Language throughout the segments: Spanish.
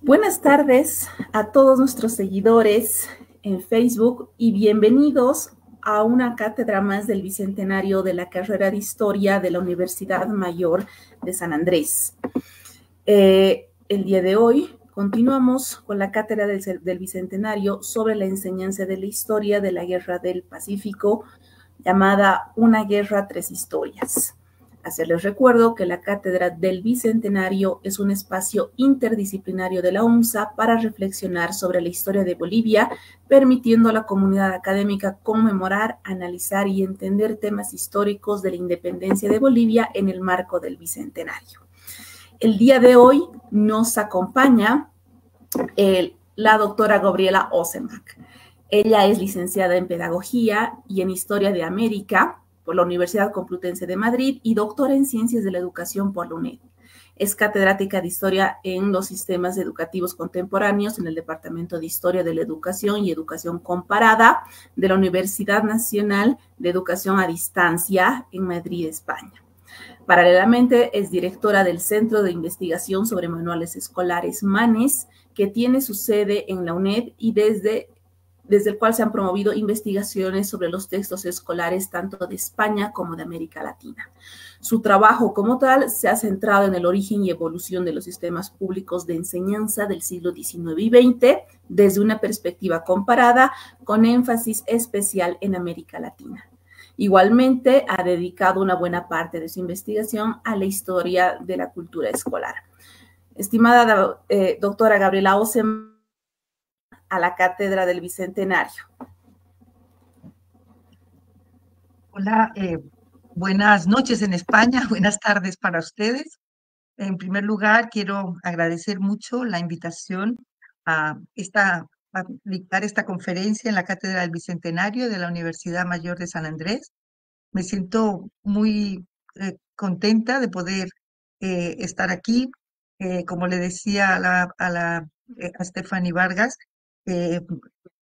Buenas tardes a todos nuestros seguidores en Facebook y bienvenidos a una cátedra más del Bicentenario de la carrera de Historia de la Universidad Mayor de San Andrés. El día de hoy continuamos con la cátedra del Bicentenario sobre la enseñanza de la historia de la Guerra del Pacífico, llamada Una guerra, tres historias. Hacerles recuerdo que la Cátedra del Bicentenario es un espacio interdisciplinario de la UNSA para reflexionar sobre la historia de Bolivia, permitiendo a la comunidad académica conmemorar, analizar y entender temas históricos de la independencia de Bolivia en el marco del Bicentenario. El día de hoy nos acompaña la doctora Gabriela Osemak. Ella es licenciada en Pedagogía y en Historia de América por la Universidad Complutense de Madrid y doctora en Ciencias de la Educación por la UNED. Es catedrática de Historia en los sistemas educativos contemporáneos en el Departamento de Historia de la Educación y Educación Comparada de la Universidad Nacional de Educación a Distancia en Madrid, España. Paralelamente, es directora del Centro de Investigación sobre Manuales Escolares MANES, que tiene su sede en la UNED y desde el cual se han promovido investigaciones sobre los textos escolares tanto de España como de América Latina. Su trabajo como tal se ha centrado en el origen y evolución de los sistemas públicos de enseñanza del siglo XIX y XX desde una perspectiva comparada con énfasis especial en América Latina. Igualmente, ha dedicado una buena parte de su investigación a la historia de la cultura escolar. Estimada doctora Gabriela Osemak, a la Cátedra del Bicentenario. Hola, buenas noches en España, buenas tardes para ustedes. En primer lugar, quiero agradecer mucho la invitación a dictar esta conferencia en la Cátedra del Bicentenario de la Universidad Mayor de San Andrés. Me siento muy contenta de poder estar aquí. Como le decía a Stephanie Vargas, eh,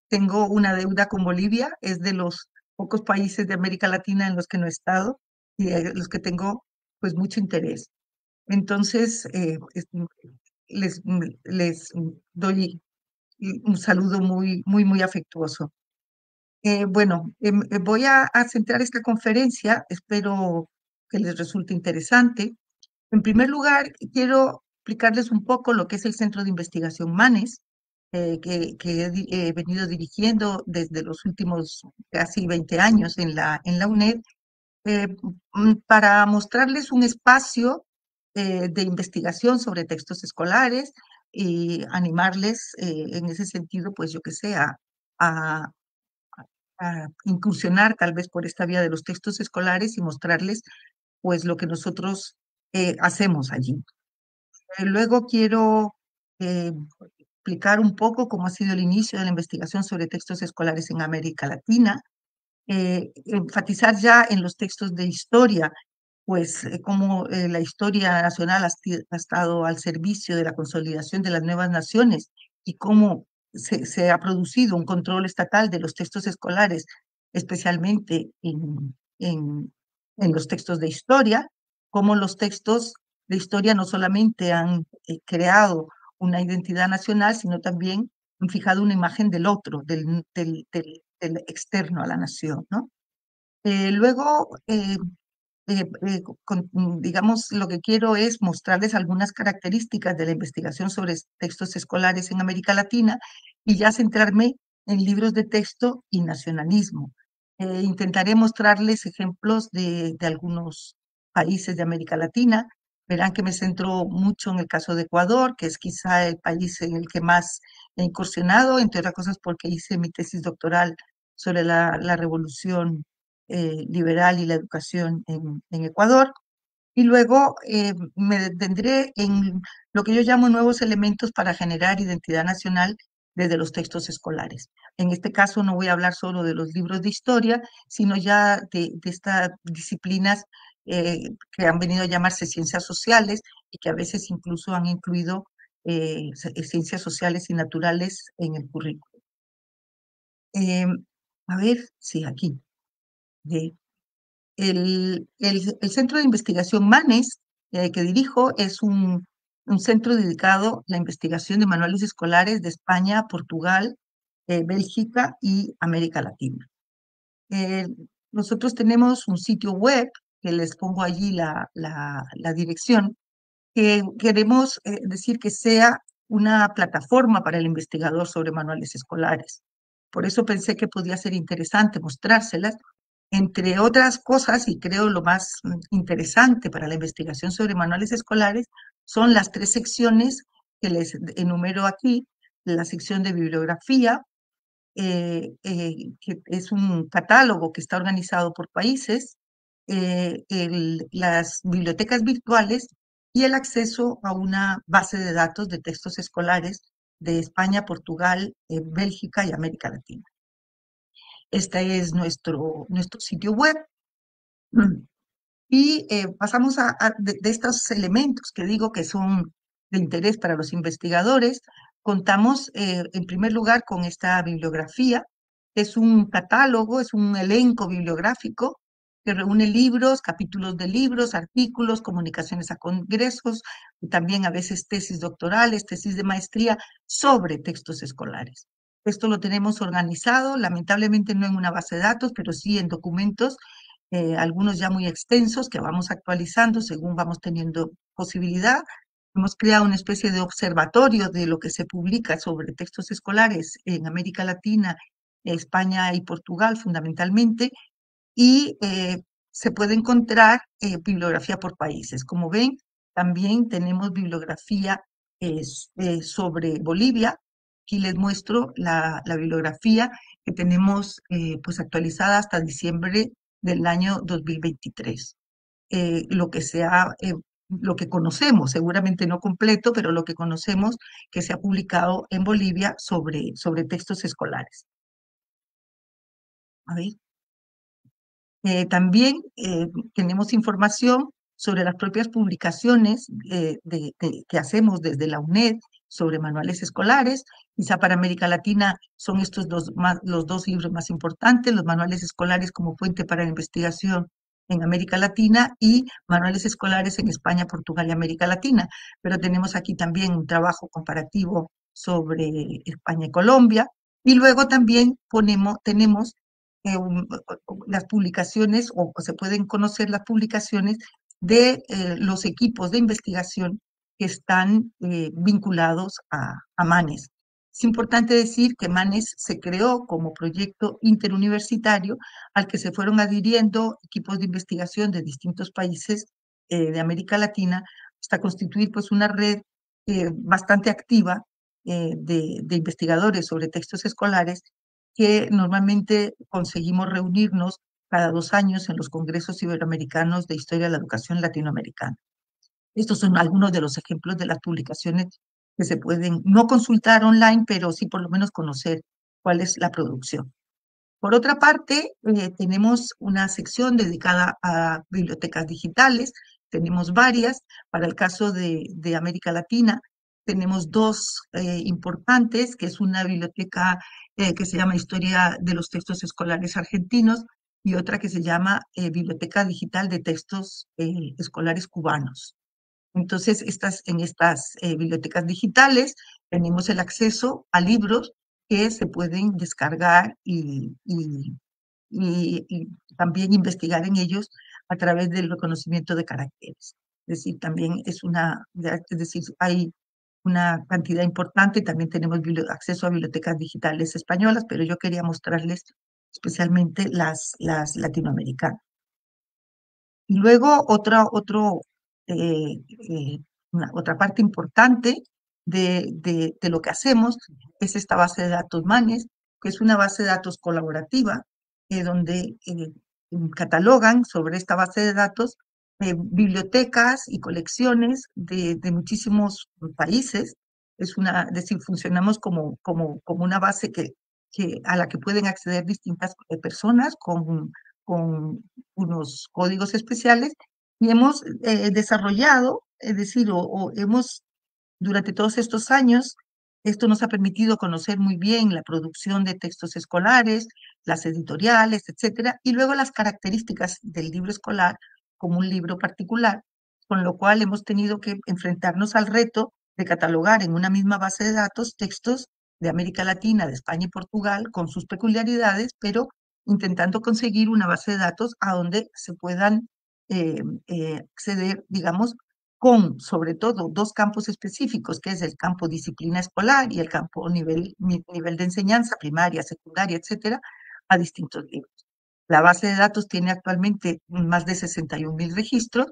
tengo una deuda con Bolivia, es de los pocos países de América Latina en los que no he estado y de los que tengo pues mucho interés. Entonces, les doy un saludo muy afectuoso. Voy a centrar esta conferencia, espero que les resulte interesante. En primer lugar, quiero explicarles un poco lo que es el Centro de Investigación MANES, que he venido dirigiendo desde los últimos casi 20 años en la UNED, para mostrarles un espacio de investigación sobre textos escolares y animarles en ese sentido, pues yo que sé, a incursionar tal vez por esta vía de los textos escolares y mostrarles pues lo que nosotros hacemos allí. Luego quiero eh, explicar un poco cómo ha sido el inicio de la investigación sobre textos escolares en América Latina, enfatizar ya en los textos de historia, pues cómo la historia nacional ha estado al servicio de la consolidación de las nuevas naciones y cómo se ha producido un control estatal de los textos escolares, especialmente en los textos de historia, cómo los textos de historia no solamente han creado una identidad nacional, sino también han fijado una imagen del otro, del externo a la nación, ¿no? Luego, digamos, lo que quiero es mostrarles algunas características de la investigación sobre textos escolares en América Latina y ya centrarme en libros de texto y nacionalismo. Intentaré mostrarles ejemplos de algunos países de América Latina. Verán que me centro mucho en el caso de Ecuador, que es quizá el país en el que más he incursionado, entre otras cosas porque hice mi tesis doctoral sobre la revolución liberal y la educación en Ecuador. Y luego me detendré en lo que yo llamo nuevos elementos para generar identidad nacional desde los textos escolares. En este caso no voy a hablar solo de los libros de historia, sino ya de estas disciplinas que han venido a llamarse ciencias sociales y que a veces incluso han incluido ciencias sociales y naturales en el currículo. A ver, sí, aquí. De, el Centro de Investigación MANES, que dirijo, es un un centro dedicado a la investigación de manuales escolares de España, Portugal, Bélgica y América Latina. Eh, Nosotros tenemos un sitio web, que les pongo allí la dirección, que queremos decir que sea una plataforma para el investigador sobre manuales escolares. Por eso pensé que podía ser interesante mostrárselas. Entre otras cosas, y creo lo más interesante para la investigación sobre manuales escolares, son las 3 secciones que les enumero aquí: la sección de bibliografía, que es un catálogo que está organizado por países, las bibliotecas virtuales y el acceso a una base de datos de textos escolares de España, Portugal, Bélgica y América Latina. Este es nuestro sitio web. Y pasamos de estos elementos que digo que son de interés para los investigadores. Contamos en primer lugar con esta bibliografía. Es un catálogo, es un elenco bibliográfico que reúne libros, capítulos de libros, artículos, comunicaciones a congresos, y también a veces tesis doctorales, tesis de maestría sobre textos escolares. Esto lo tenemos organizado, lamentablemente no en una base de datos, pero sí en documentos, algunos ya muy extensos que vamos actualizando según vamos teniendo posibilidad. Hemos creado una especie de observatorio de lo que se publica sobre textos escolares en América Latina, España y Portugal fundamentalmente, y se puede encontrar bibliografía por países. Como ven, también tenemos bibliografía sobre Bolivia. Aquí les muestro la bibliografía que tenemos pues actualizada hasta diciembre del año 2023. Lo que lo que conocemos, seguramente no completo, pero lo que conocemos que se ha publicado en Bolivia sobre textos escolares. A ver. También tenemos información sobre las propias publicaciones que hacemos desde la UNED sobre manuales escolares. Quizá para América Latina son estos los 2 libros más importantes: los manuales escolares como fuente para la investigación en América Latina y manuales escolares en España, Portugal y América Latina. Pero tenemos aquí también un trabajo comparativo sobre España y Colombia. Y luego también tenemos las publicaciones, o se pueden conocer las publicaciones de los equipos de investigación que están vinculados a MANES. Es importante decir que MANES se creó como proyecto interuniversitario al que se fueron adhiriendo equipos de investigación de distintos países de América Latina, hasta constituir pues una red bastante activa de investigadores sobre textos escolares, que normalmente conseguimos reunirnos cada 2 años en los congresos iberoamericanos de historia de la educación latinoamericana. Estos son algunos de los ejemplos de las publicaciones que se pueden no consultar online, pero sí por lo menos conocer cuál es la producción. Por otra parte, tenemos una sección dedicada a bibliotecas digitales. Tenemos varias. Para el caso de América Latina, tenemos 2 importantes, que es una biblioteca que se llama Historia de los Textos Escolares Argentinos, y otra que se llama Biblioteca Digital de Textos Escolares Cubanos. Entonces, en estas bibliotecas digitales tenemos el acceso a libros que se pueden descargar y también investigar en ellos a través del reconocimiento de caracteres. Es decir, también es decir, hay una cantidad importante. También tenemos acceso a bibliotecas digitales españolas, pero yo quería mostrarles especialmente las latinoamericanas. Y luego eh, otra parte importante de lo que hacemos es esta base de datos MANES, que es una base de datos colaborativa, donde catalogan sobre esta base de datos bibliotecas y colecciones de muchísimos países. Es decir, funcionamos como una base a la que pueden acceder distintas personas con unos códigos especiales, y hemos desarrollado, es decir, durante todos estos años, esto nos ha permitido conocer muy bien la producción de textos escolares, las editoriales, etcétera, y luego las características del libro escolar como un libro particular, con lo cual hemos tenido que enfrentarnos al reto de catalogar en una misma base de datos textos de América Latina, de España y Portugal, con sus peculiaridades, pero intentando conseguir una base de datos a donde se puedan acceder, digamos, con sobre todo dos campos específicos, que es el campo disciplina escolar y el campo nivel de enseñanza primaria, secundaria, etcétera, a distintos libros. La base de datos tiene actualmente más de 61.000 registros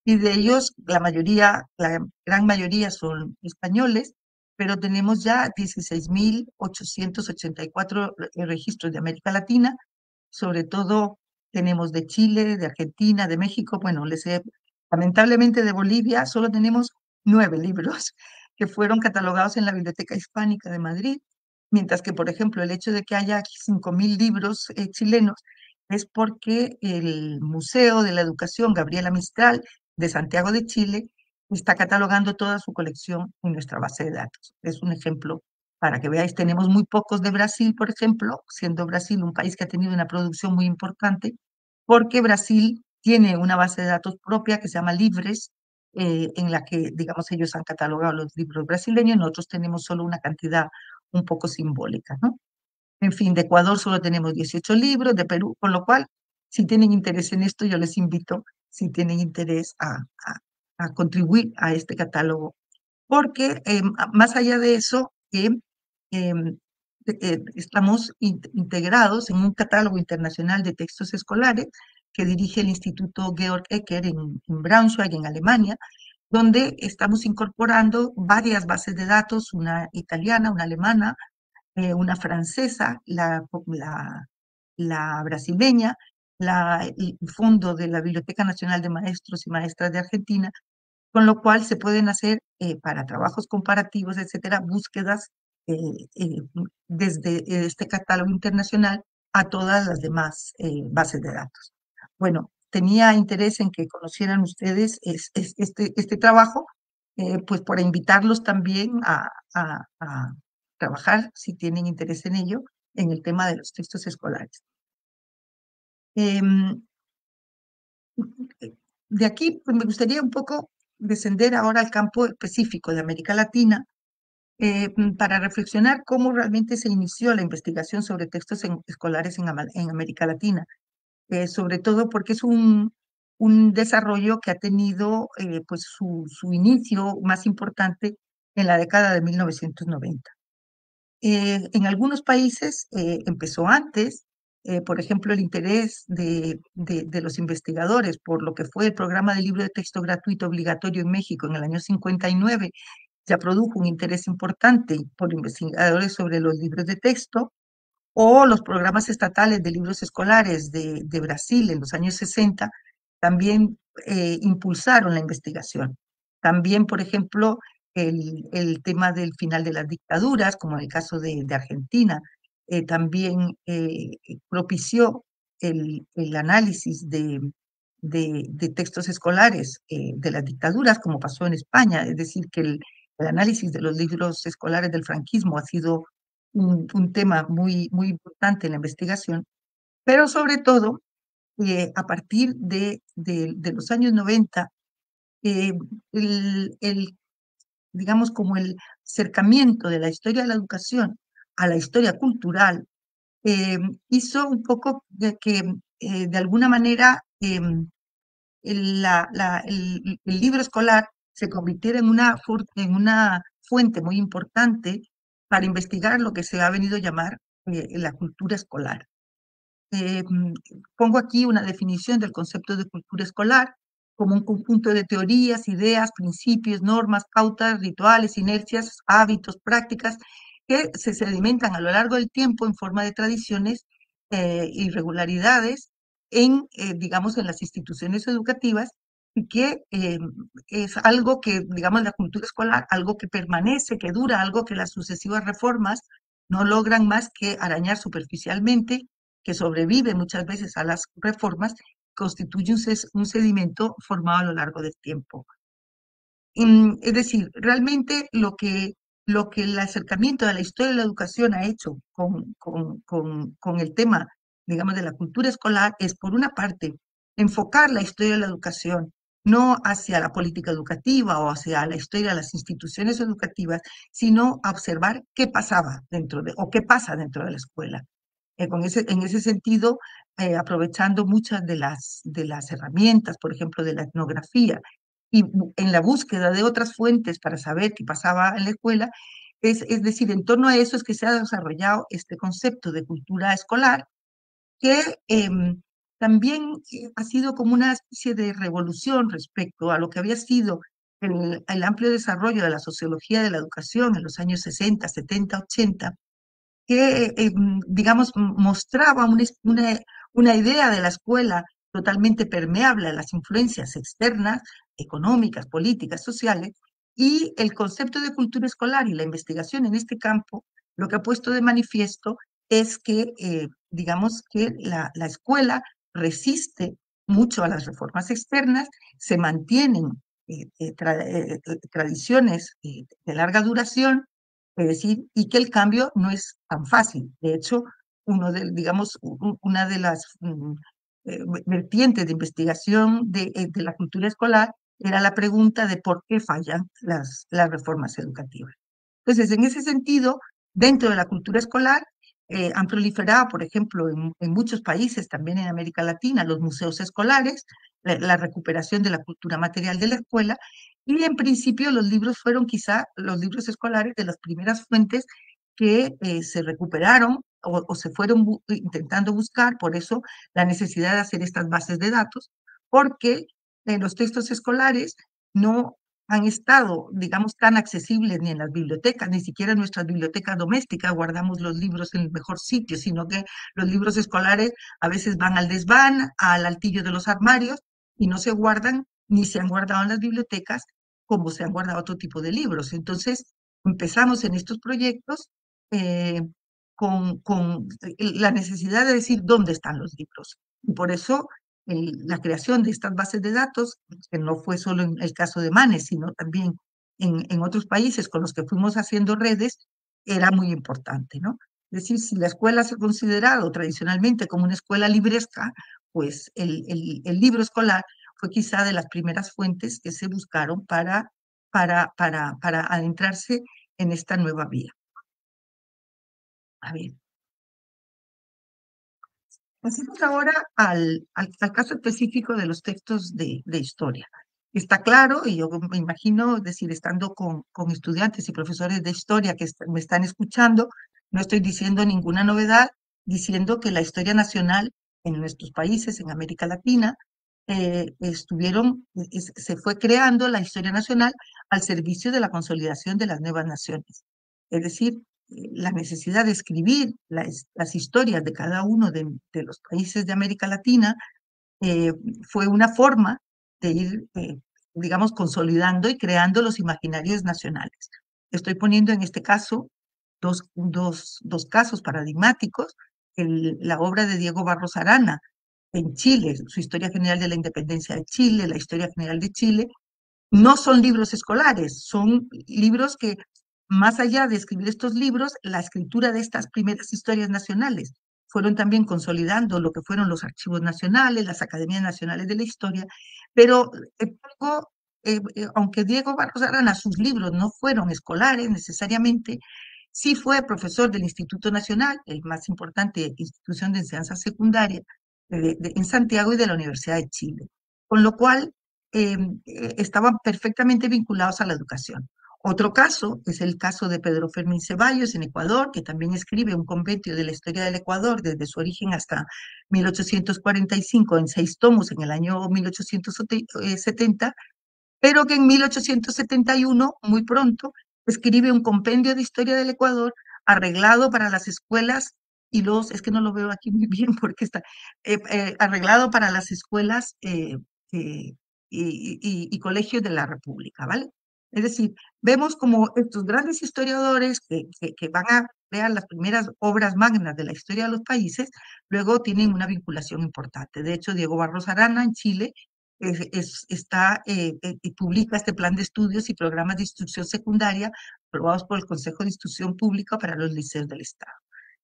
y de ellos la gran mayoría son españoles, pero tenemos ya 16.884 registros de América Latina, sobre todo tenemos de Chile, de Argentina, de México, bueno, lamentablemente de Bolivia solo tenemos 9 libros que fueron catalogados en la Biblioteca Hispánica de Madrid, mientras que, por ejemplo, el hecho de que haya aquí 5.000 libros chilenos es porque el Museo de la Educación Gabriela Mistral de Santiago de Chile está catalogando toda su colección en nuestra base de datos. Es un ejemplo para que veáis. Tenemos muy pocos de Brasil, por ejemplo, siendo Brasil un país que ha tenido una producción muy importante, porque Brasil tiene una base de datos propia que se llama Libres, en la que, digamos, ellos han catalogado los libros brasileños, nosotros tenemos solo una cantidad un poco simbólica, ¿no? En fin, de Ecuador solo tenemos 18 libros, de Perú, con lo cual, si tienen interés en esto, yo les invito, si tienen interés, a contribuir a este catálogo, porque más allá de eso, em, estamos integrados en un catálogo internacional de textos escolares que dirige el Instituto Georg Ecker en Braunschweig, en Alemania, donde estamos incorporando varias bases de datos, una italiana, una alemana, una francesa, la brasileña, el fondo de la Biblioteca Nacional de Maestros y Maestras de Argentina, con lo cual se pueden hacer para trabajos comparativos, etcétera, búsquedas eh, eh, desde este catálogo internacional a todas las demás bases de datos. Bueno, tenía interés en que conocieran ustedes este trabajo, pues para invitarlos también a trabajar, si tienen interés en ello, en el tema de los textos escolares. Em, de aquí, pues me gustaría un poco descender ahora al campo específico de América Latina, para reflexionar cómo realmente se inició la investigación sobre textos escolares en América Latina, sobre todo porque es un desarrollo que ha tenido pues su inicio más importante en la década de 1990. En algunos países empezó antes, por ejemplo, el interés de los investigadores por lo que fue el programa de libro de texto gratuito obligatorio en México en el año 59, ya produjo un interés importante por investigadores sobre los libros de texto, o los programas estatales de libros escolares de Brasil en los años 60 también impulsaron la investigación. También, por ejemplo, el tema del final de las dictaduras, como en el caso de Argentina, también propició el análisis de textos escolares de las dictaduras, como pasó en España. Es decir, que el análisis de los libros escolares del franquismo ha sido un tema muy importante en la investigación, pero sobre todo, a partir de los años 90, eh, digamos, como el acercamiento de la historia de la educación a la historia cultural, hizo un poco de que, de alguna manera, el libro escolar se convirtiera en una fuente muy importante para investigar lo que se ha venido a llamar la cultura escolar. Eh, mm, Pongo aquí una definición del concepto de cultura escolar como un conjunto de teorías, ideas, principios, normas, pautas, rituales, inercias, hábitos, prácticas que se sedimentan a lo largo del tiempo en forma de tradiciones y regularidades digamos, en las instituciones educativas, y que es algo que, digamos, la cultura escolar, algo que permanece, que dura, algo que las sucesivas reformas no logran más que arañar superficialmente, que sobrevive muchas veces a las reformas, constituye un sedimento formado a lo largo del tiempo. Es decir, realmente lo que el acercamiento de la historia de la educación ha hecho con el tema, digamos, de la cultura escolar es, por una parte, enfocar la historia de la educación no hacia la política educativa o hacia la historia de las instituciones educativas, sino a observar qué pasaba dentro de, o qué pasa dentro de la escuela. En ese sentido, aprovechando muchas de las herramientas, por ejemplo, de la etnografía, y en la búsqueda de otras fuentes para saber qué pasaba en la escuela, es decir, en torno a eso es que se ha desarrollado este concepto de cultura escolar, que también ha sido como una especie de revolución respecto a lo que había sido el amplio desarrollo de la sociología de la educación en los años 60, 70, 80, que, digamos, mostraba una idea de la escuela totalmente permeable a las influencias externas, económicas, políticas, sociales, y el concepto de cultura escolar y la investigación en este campo lo que ha puesto de manifiesto es que, digamos, que la escuela resiste mucho a las reformas externas, se mantienen tradiciones de larga duración, es decir, y que el cambio no es tan fácil. De hecho, digamos, una de las vertientes de investigación de la cultura escolar era la pregunta de por qué fallan las reformas educativas. Entonces, en ese sentido, dentro de la cultura escolar, han proliferado, por ejemplo, en muchos países, también en América Latina, los museos escolares, la recuperación de la cultura material de la escuela, y en principio los libros fueron quizá los libros escolares de las primeras fuentes que se recuperaron o se fueron intentando buscar, por eso la necesidad de hacer estas bases de datos, porque los textos escolares no han estado, digamos, tan accesibles ni en las bibliotecas, ni siquiera en nuestras bibliotecas domésticas guardamos los libros en el mejor sitio, sino que los libros escolares a veces van al desván, al altillo de los armarios, y no se guardan ni se han guardado en las bibliotecas como se han guardado otro tipo de libros. Entonces, empezamos en estos proyectos eh, con la necesidad de decir dónde están los libros. Y por eso la creación de estas bases de datos, que no fue solo en el caso de Manes, sino también en otros países con los que fuimos haciendo redes, era muy importante, ¿no? Es decir, si la escuela se ha considerado tradicionalmente como una escuela libresca, pues el libro escolar fue quizá de las primeras fuentes que se buscaron para adentrarse en esta nueva vía. A ver, pasemos ahora al caso específico de los textos de historia. Está claro, y yo me imagino, es decir, estando con estudiantes y profesores de historia que me están escuchando, no estoy diciendo ninguna novedad, diciendo que la historia nacional en nuestros países, en América Latina, se fue creando la historia nacional al servicio de la consolidación de las nuevas naciones. Es decir, la necesidad de escribir las historias de cada uno de los países de América Latina eh, fue una forma de ir, digamos, consolidando y creando los imaginarios nacionales. Estoy poniendo en este caso dos casos paradigmáticos. La obra de Diego Barros Arana en Chile, su Historia General de la Independencia de Chile, la Historia General de Chile, no son libros escolares, son libros que, más allá de escribir estos libros, la escritura de estas primeras historias nacionales fueron también consolidando lo que fueron los archivos nacionales, las academias nacionales de la historia, pero aunque Diego Barros Arana, sus libros no fueron escolares necesariamente, sí fue profesor del Instituto Nacional, el más importante institución de enseñanza secundaria en Santiago y de la Universidad de Chile, con lo cual estaban perfectamente vinculados a la educación. Otro caso es el caso de Pedro Fermín Ceballos en Ecuador, que también escribe un compendio de la historia del Ecuador desde su origen hasta 1845 en 6 tomos en el año 1870, pero que en 1871, muy pronto, escribe un compendio de historia del Ecuador arreglado para las escuelas es que no lo veo aquí muy bien porque está arreglado para las escuelas y colegios de la República, ¿vale? Es decir, vemos como estos grandes historiadores que van a crear las primeras obras magnas de la historia de los países, luego tienen una vinculación importante. De hecho, Diego Barros Arana en Chile y publica este plan de estudios y programas de instrucción secundaria aprobados por el Consejo de Instrucción Pública para los liceos del Estado.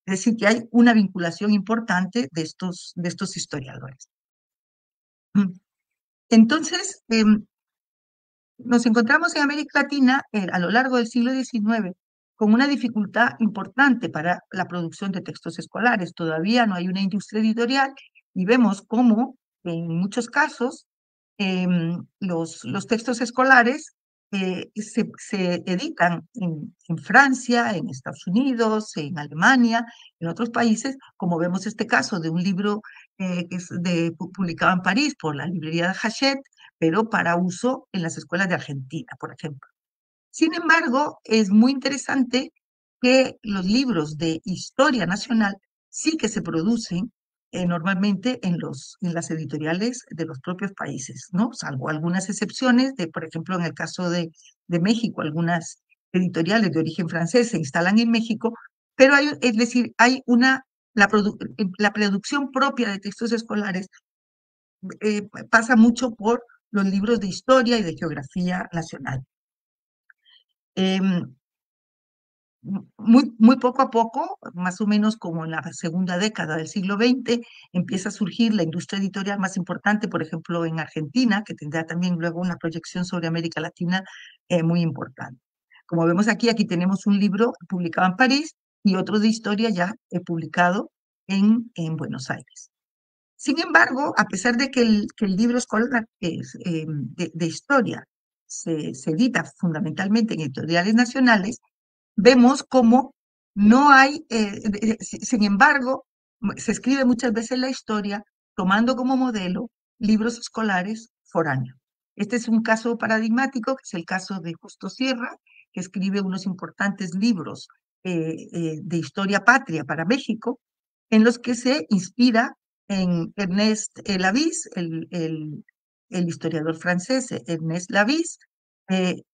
Es decir, que hay una vinculación importante de estos historiadores. Entonces, nos encontramos en América Latina a lo largo del siglo XIX con una dificultad importante para la producción de textos escolares. Todavía no hay una industria editorial y vemos cómo en muchos casos los textos escolares se editan en Francia, en Estados Unidos, en Alemania, en otros países, como vemos este caso de un libro que es publicado en París por la librería de Hachette, pero para uso en las escuelas de Argentina, por ejemplo. Sin embargo, es muy interesante que los libros de historia nacional sí que se producen normalmente en las editoriales de los propios países, ¿no? Salvo algunas excepciones, por ejemplo, en el caso de México, algunas editoriales de origen francés se instalan en México, pero es decir, la producción propia de textos escolares pasa mucho por los libros de historia y de geografía nacional. Muy poco a poco, más o menos como en la segunda década del siglo XX, empieza a surgir la industria editorial más importante, por ejemplo, en Argentina, que tendrá también luego una proyección sobre América Latina muy importante. Como vemos aquí tenemos un libro publicado en París y otro de historia ya publicado en Buenos Aires. Sin embargo, a pesar de que el libro escolar de historia se edita fundamentalmente en editoriales nacionales, vemos cómo no hay, sin embargo, se escribe muchas veces la historia tomando como modelo libros escolares foráneos. Este es un caso paradigmático, que es el caso de Justo Sierra, que escribe unos importantes libros de historia patria para México, en los que se inspira en Ernest Lavis, el historiador francés Ernest Lavis,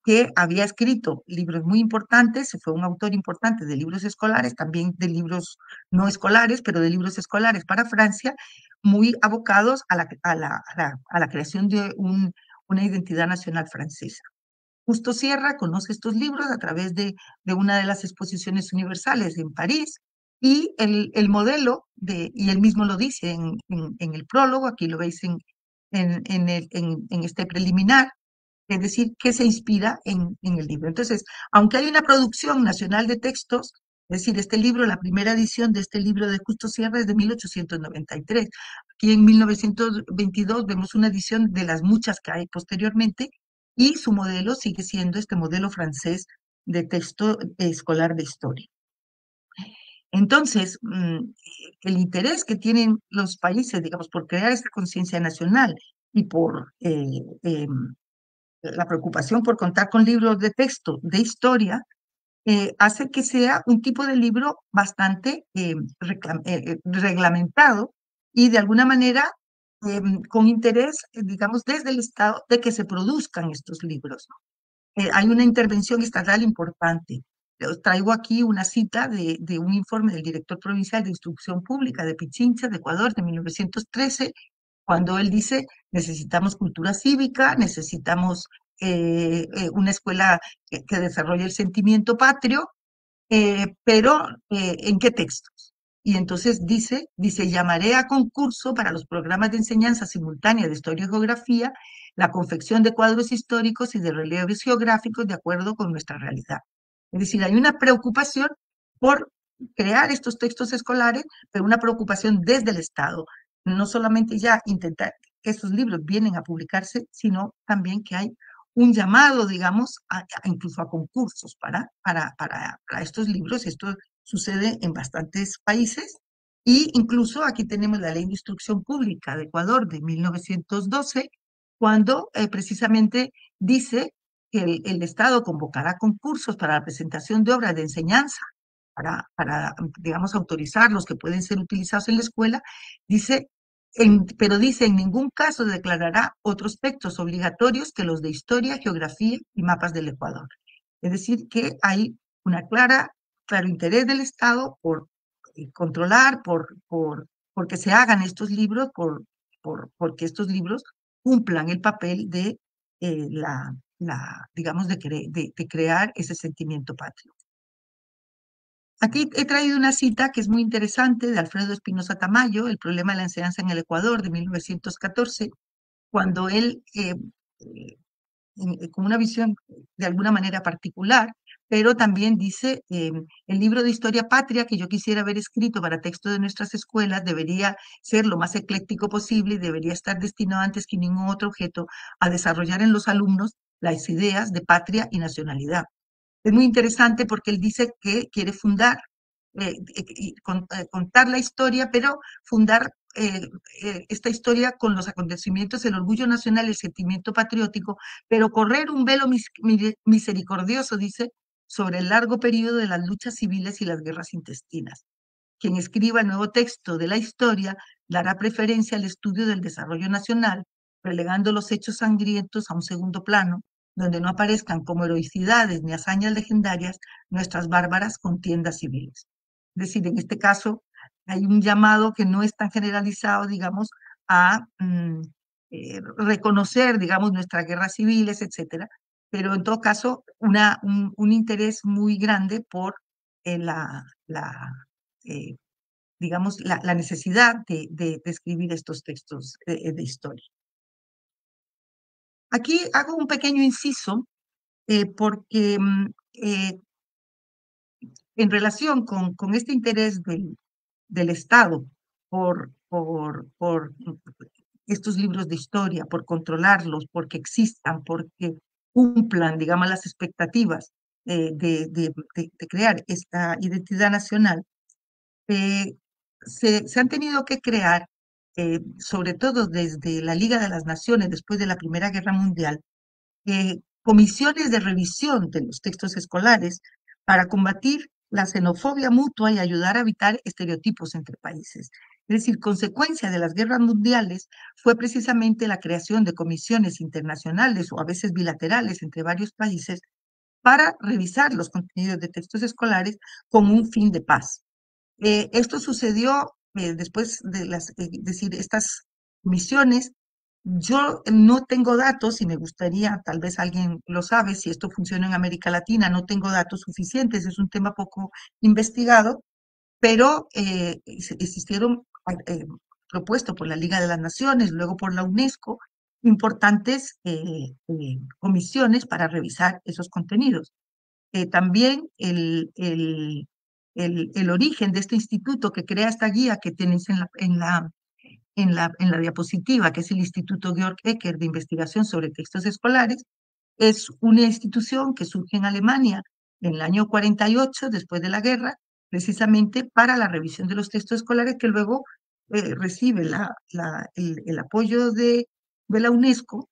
que había escrito libros muy importantes, fue un autor importante de libros escolares, también de libros no escolares, pero de libros escolares para Francia, muy abocados a la creación de una identidad nacional francesa. Justo Sierra conoce estos libros a través de una de las exposiciones universales en París, y el modelo, y él mismo lo dice en el prólogo, aquí lo veis en este preliminar, es decir, que se inspira en el libro. Entonces, aunque hay una producción nacional de textos, es decir, este libro, la primera edición de este libro de Justo Sierra es de 1893. Aquí en 1922 vemos una edición de las muchas que hay posteriormente, y su modelo sigue siendo este modelo francés de texto escolar de historia. Entonces, el interés que tienen los países, digamos, por crear esta conciencia nacional y por la preocupación por contar con libros de texto de historia, hace que sea un tipo de libro bastante reglamentado y de alguna manera con interés, digamos, desde el Estado de que se produzcan estos libros. Hay una intervención estatal importante. Os traigo aquí una cita de un informe del director provincial de Instrucción Pública de Pichincha, de Ecuador, de 1913, cuando él dice: necesitamos cultura cívica, necesitamos una escuela que desarrolle el sentimiento patrio, pero ¿en qué textos? Y entonces dice, llamaré a concurso para los programas de enseñanza simultánea de historia y geografía la confección de cuadros históricos y de relieves geográficos de acuerdo con nuestra realidad. Es decir, hay una preocupación por crear estos textos escolares, pero una preocupación desde el Estado. No solamente ya intentar que estos libros vienen a publicarse, sino también que hay un llamado, digamos, incluso a concursos para estos libros. Esto sucede en bastantes países, y incluso aquí tenemos la Ley de Instrucción Pública de Ecuador de 1912, cuando precisamente dice que el Estado convocará concursos para la presentación de obras de enseñanza, digamos, autorizar los que pueden ser utilizados en la escuela. Dice, pero dice, en ningún caso declarará otros textos obligatorios que los de historia, geografía y mapas del Ecuador. Es decir, que hay claro interés del Estado por controlar, porque se hagan estos libros, porque estos libros cumplan el papel de, digamos, de crear ese sentimiento patrio. Aquí he traído una cita que es muy interesante de Alfredo Espinosa Tamayo, El problema de la enseñanza en el Ecuador, de 1914, cuando él, con una visión de alguna manera particular, pero también dice, el libro de historia patria que yo quisiera haber escrito para texto de nuestras escuelas debería ser lo más ecléctico posible y debería estar destinado antes que ningún otro objeto a desarrollar en los alumnos las ideas de patria y nacionalidad. Es muy interesante porque él dice que quiere fundar, contar la historia, pero fundar esta historia con los acontecimientos, el orgullo nacional, el sentimiento patriótico, pero correr un velo misericordioso, dice, sobre el largo periodo de las luchas civiles y las guerras intestinas. Quien escriba el nuevo texto de la historia dará preferencia al estudio del desarrollo nacional, relegando los hechos sangrientos a un segundo plano, donde no aparezcan como heroicidades ni hazañas legendarias nuestras bárbaras contiendas civiles. Es decir, en este caso hay un llamado que no es tan generalizado, digamos, a reconocer, digamos, nuestras guerras civiles, etcétera, pero en todo caso un interés muy grande por eh, digamos, la necesidad de escribir estos textos de historia. Aquí hago un pequeño inciso porque en relación con este interés del Estado por estos libros de historia, por controlarlos, porque existan, porque cumplan, digamos, las expectativas de crear esta identidad nacional, eh, se han tenido que crear, sobre todo desde la Liga de las Naciones, después de la Primera Guerra Mundial, comisiones de revisión de los textos escolares para combatir la xenofobia mutua y ayudar a evitar estereotipos entre países. Es decir, consecuencia de las guerras mundiales fue precisamente la creación de comisiones internacionales o a veces bilaterales entre varios países para revisar los contenidos de textos escolares con un fin de paz. Esto sucedió después de decir, estas misiones. Yo no tengo datos y me gustaría, tal vez alguien lo sabe, si esto funciona en América Latina, no tengo datos suficientes, es un tema poco investigado, pero existieron propuestos por la Liga de las Naciones, luego por la UNESCO, importantes comisiones para revisar esos contenidos. También el origen de este instituto que crea esta guía que tenéis en la diapositiva, que es el Instituto Georg Ecker de Investigación sobre Textos Escolares, es una institución que surge en Alemania en el año 48, después de la guerra, precisamente para la revisión de los textos escolares, que luego recibe el apoyo de la UNESCO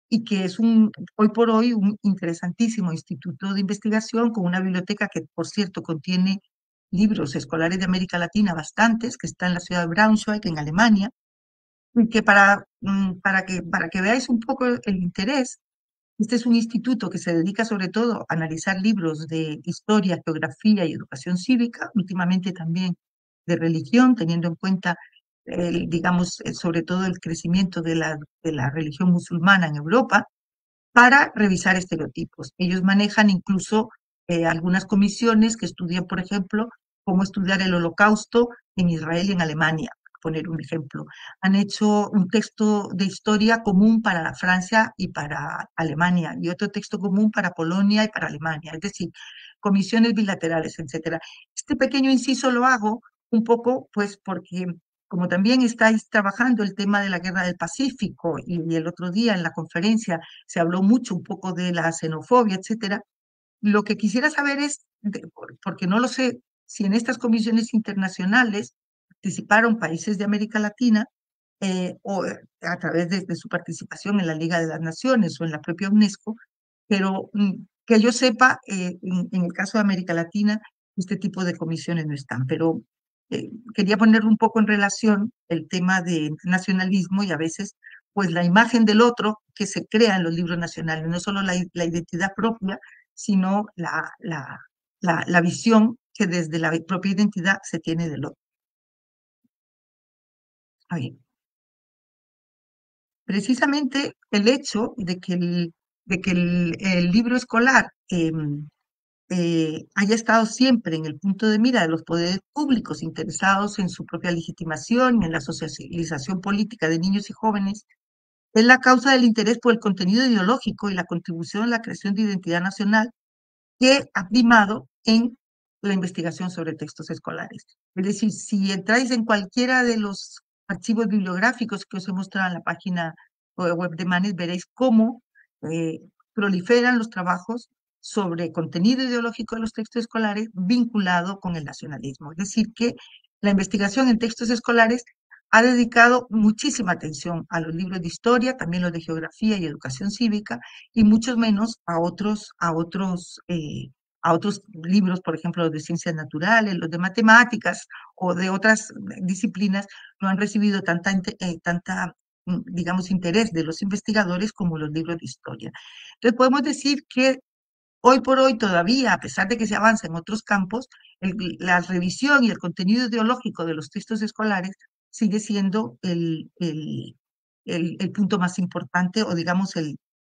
y que es hoy por hoy un interesantísimo instituto de investigación con una biblioteca que, por cierto, contiene libros escolares de América Latina bastantes, que está en la ciudad de Braunschweig, en Alemania, y que para que veáis un poco el interés, este es un instituto que se dedica sobre todo a analizar libros de historia, geografía y educación cívica, últimamente también de religión, teniendo en cuenta, digamos, sobre todo el crecimiento de la religión musulmana en Europa, para revisar estereotipos. Ellos manejan incluso algunas comisiones que estudian, por ejemplo, cómo estudiar el Holocausto en Israel y en Alemania, por poner un ejemplo. Han hecho un texto de historia común para Francia y para Alemania y otro texto común para Polonia y para Alemania, es decir, comisiones bilaterales, etcétera. Este pequeño inciso lo hago un poco, pues, porque como también estáis trabajando el tema de la guerra del Pacífico y el otro día en la conferencia se habló mucho un poco de la xenofobia, etcétera. Lo que quisiera saber es, porque no lo sé, si en estas comisiones internacionales participaron países de América Latina o a través de su participación en la Liga de las Naciones o en la propia UNESCO, pero que yo sepa, en el caso de América Latina, este tipo de comisiones no están. Pero quería poner un poco en relación el tema de nacionalismo y a veces pues la imagen del otro que se crea en los libros nacionales, no solo la identidad propia, sino la visión que desde la propia identidad se tiene del otro. A ver, precisamente el hecho de que el libro escolar haya estado siempre en el punto de mira de los poderes públicos interesados en su propia legitimación y en la socialización política de niños y jóvenes, es la causa del interés por el contenido ideológico y la contribución a la creación de identidad nacional que ha primado en la investigación sobre textos escolares. Es decir, si entráis en cualquiera de los archivos bibliográficos que os he mostrado en la página web de Manes, veréis cómo eh, proliferan los trabajos sobre contenido ideológico de los textos escolares vinculado con el nacionalismo. Es decir, que la investigación en textos escolares ha dedicado muchísima atención a los libros de historia, también los de geografía y educación cívica, y mucho menos a otros libros, por ejemplo, los de ciencias naturales, los de matemáticas o de otras disciplinas, no han recibido digamos, interés de los investigadores como los libros de historia. Entonces, podemos decir que hoy por hoy todavía, a pesar de que se avanza en otros campos, la revisión y el contenido ideológico de los textos escolares sigue siendo el punto más importante o digamos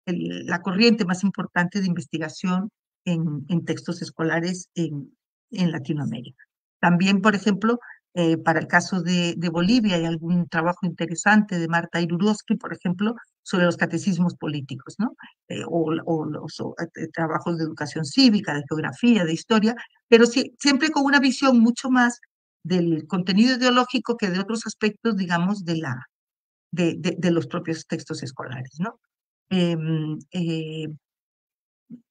la corriente más importante de investigación en textos escolares en Latinoamérica. También, por ejemplo, para el caso de Bolivia hay algún trabajo interesante de Marta Irurosky, por ejemplo, sobre los catecismos políticos, ¿no? O los trabajos de educación cívica, de geografía, de historia, pero siempre con una visión mucho más del contenido ideológico que de otros aspectos, digamos, de los propios textos escolares, ¿no? Em, eh,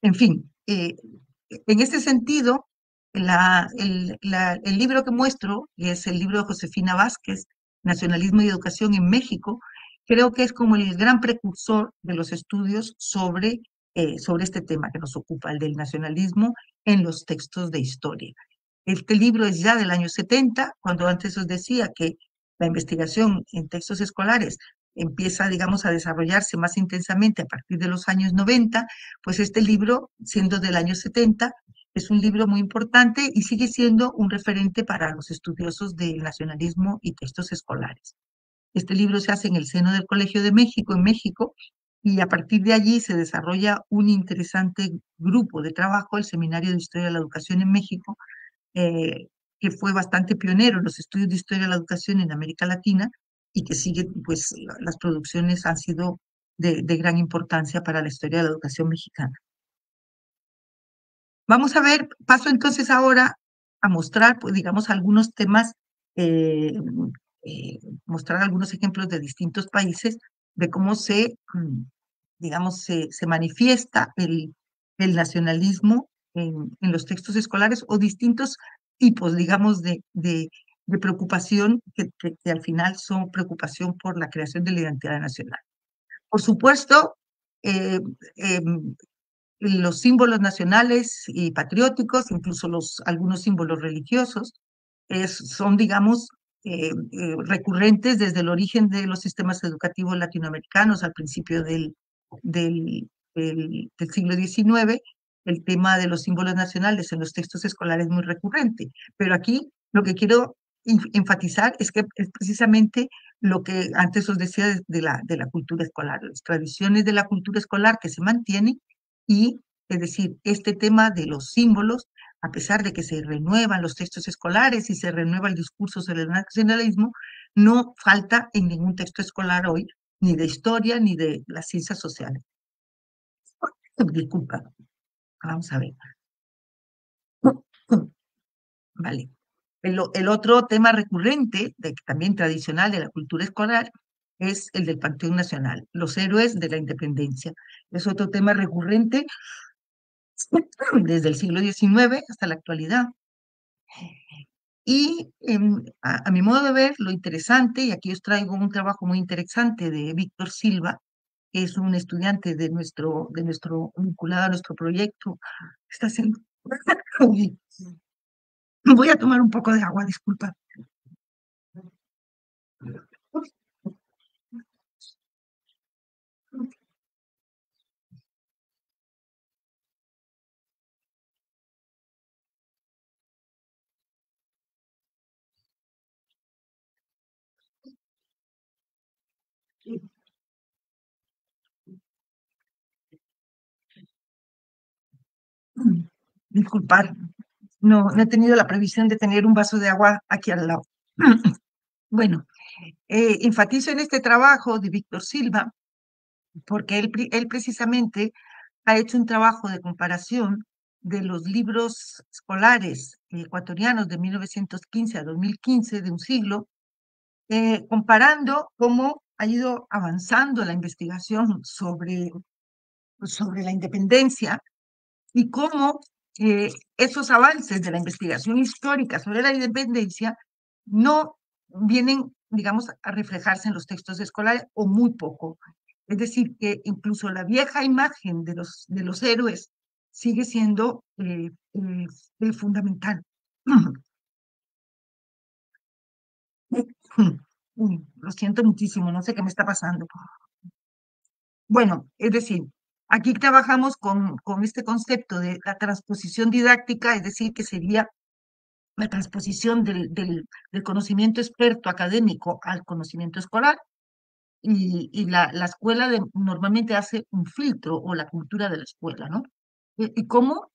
en fin, en este sentido, el libro que muestro, que es el libro de Josefina Vázquez, Nacionalismo y Educación en México, creo que es como el gran precursor de los estudios sobre este tema que nos ocupa, el del nacionalismo en los textos de historia. Este libro es ya del año 70, cuando antes os decía que la investigación en textos escolares empieza, digamos, a desarrollarse más intensamente a partir de los años 90, pues este libro, siendo del año 70, es un libro muy importante y sigue siendo un referente para los estudiosos del nacionalismo y textos escolares. Este libro se hace en el seno del Colegio de México, en México, y a partir de allí se desarrolla un interesante grupo de trabajo, el Seminario de Historia de la Educación en México, eh, que fue bastante pionero en los estudios de historia de la educación en América Latina y que sigue, pues las producciones han sido de gran importancia para la historia de la educación mexicana. Vamos a ver, paso entonces ahora a mostrar, pues, digamos, algunos temas, eh, mostrar algunos ejemplos de distintos países de cómo digamos, se manifiesta el nacionalismo en los textos escolares o distintos tipos, digamos, de preocupación que al final son preocupación por la creación de la identidad nacional. Por supuesto, eh, em, los símbolos nacionales y patrióticos, incluso algunos símbolos religiosos, son, digamos, recurrentes desde el origen de los sistemas educativos latinoamericanos al principio del, del siglo XIX. El tema de los símbolos nacionales en los textos escolares es muy recurrente, pero aquí lo que quiero enfatizar es que es precisamente lo que antes os decía de la cultura escolar, las tradiciones de la cultura escolar que se mantienen y, es decir, este tema de los símbolos, a pesar de que se renuevan los textos escolares y se renueva el discurso sobre el nacionalismo, no falta en ningún texto escolar hoy, ni de historia ni de las ciencias sociales. Disculpa, vamos a ver. Vale. El otro tema recurrente, también tradicional de la cultura escolar, es el del Panteón Nacional, los héroes de la independencia. Es otro tema recurrente desde el siglo XIX hasta la actualidad. Y a mi modo de ver, lo interesante, y aquí os traigo un trabajo muy interesante de Víctor Silva, que es un estudiante de nuestro vinculado a nuestro proyecto. Está haciendo... Voy a tomar un poco de agua, disculpa. Disculpar, no he tenido la previsión de tener un vaso de agua aquí al lado. Bueno, enfatizo en este trabajo de Víctor Silva porque él precisamente ha hecho un trabajo de comparación de los libros escolares ecuatorianos de 1915 a 2015, de un siglo, comparando cómo ha ido avanzando la investigación sobre la independencia y cómo esos avances de la investigación histórica sobre la independencia no vienen, digamos, a reflejarse en los textos escolares o muy poco. Es decir, que incluso la vieja imagen de los héroes sigue siendo fundamental. Lo siento muchísimo, no sé qué me está pasando. Bueno, es decir, aquí trabajamos con este concepto de la transposición didáctica, es decir, que sería la transposición del conocimiento experto académico al conocimiento escolar, y la escuela normalmente hace un filtro, o la cultura de la escuela, ¿no? Y cómo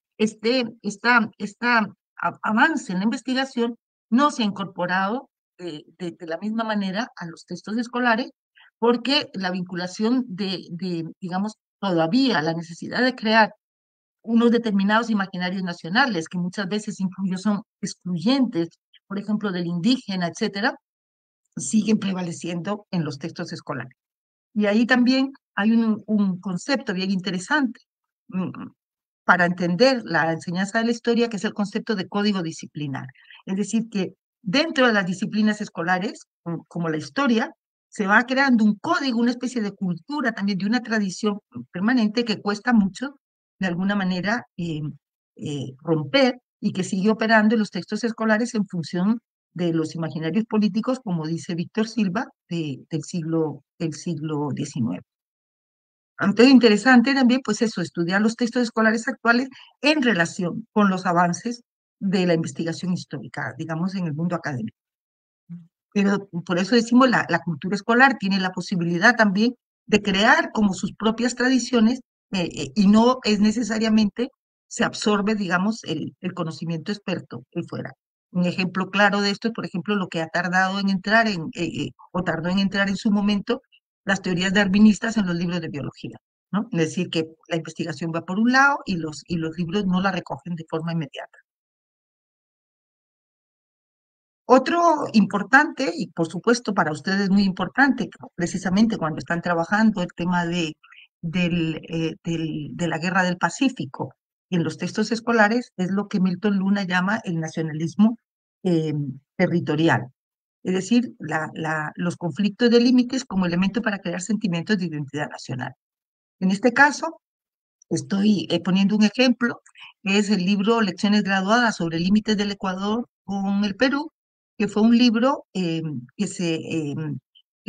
avance en la investigación no se ha incorporado de la misma manera a los textos escolares, porque la vinculación digamos, todavía la necesidad de crear unos determinados imaginarios nacionales, que muchas veces incluso son excluyentes, por ejemplo, del indígena, etcétera, siguen prevaleciendo en los textos escolares. Y ahí también hay un concepto bien interesante mm, para entender la enseñanza de la historia, que es el concepto de código disciplinar. Es decir, que dentro de las disciplinas escolares, como la historia, se va creando un código, una especie de cultura, también de una tradición permanente que cuesta mucho, de alguna manera, romper, y que sigue operando en los textos escolares en función de los imaginarios políticos, como dice Víctor Silva, del siglo XIX. Entonces, interesante también, pues eso, estudiar los textos escolares actuales en relación con los avances de la investigación histórica, digamos, en el mundo académico. Pero por eso decimos, la cultura escolar tiene la posibilidad también de crear como sus propias tradiciones, y no es necesariamente se absorbe, digamos, el conocimiento experto de fuera. Un ejemplo claro de esto es, por ejemplo, lo que ha tardado en entrar o tardó en entrar en su momento las teorías darwinistas en los libros de biología, ¿no? Es decir, que la investigación va por un lado y los libros no la recogen de forma inmediata. Otro importante, y por supuesto para ustedes muy importante, precisamente cuando están trabajando el tema de la Guerra del Pacífico en los textos escolares, es lo que Milton Luna llama el nacionalismo eh, territorial. Es decir, los conflictos de límites como elemento para crear sentimientos de identidad nacional. En este caso, estoy poniendo un ejemplo, que es el libro Lecciones Graduadas sobre Límites del Ecuador con el Perú, que fue un libro que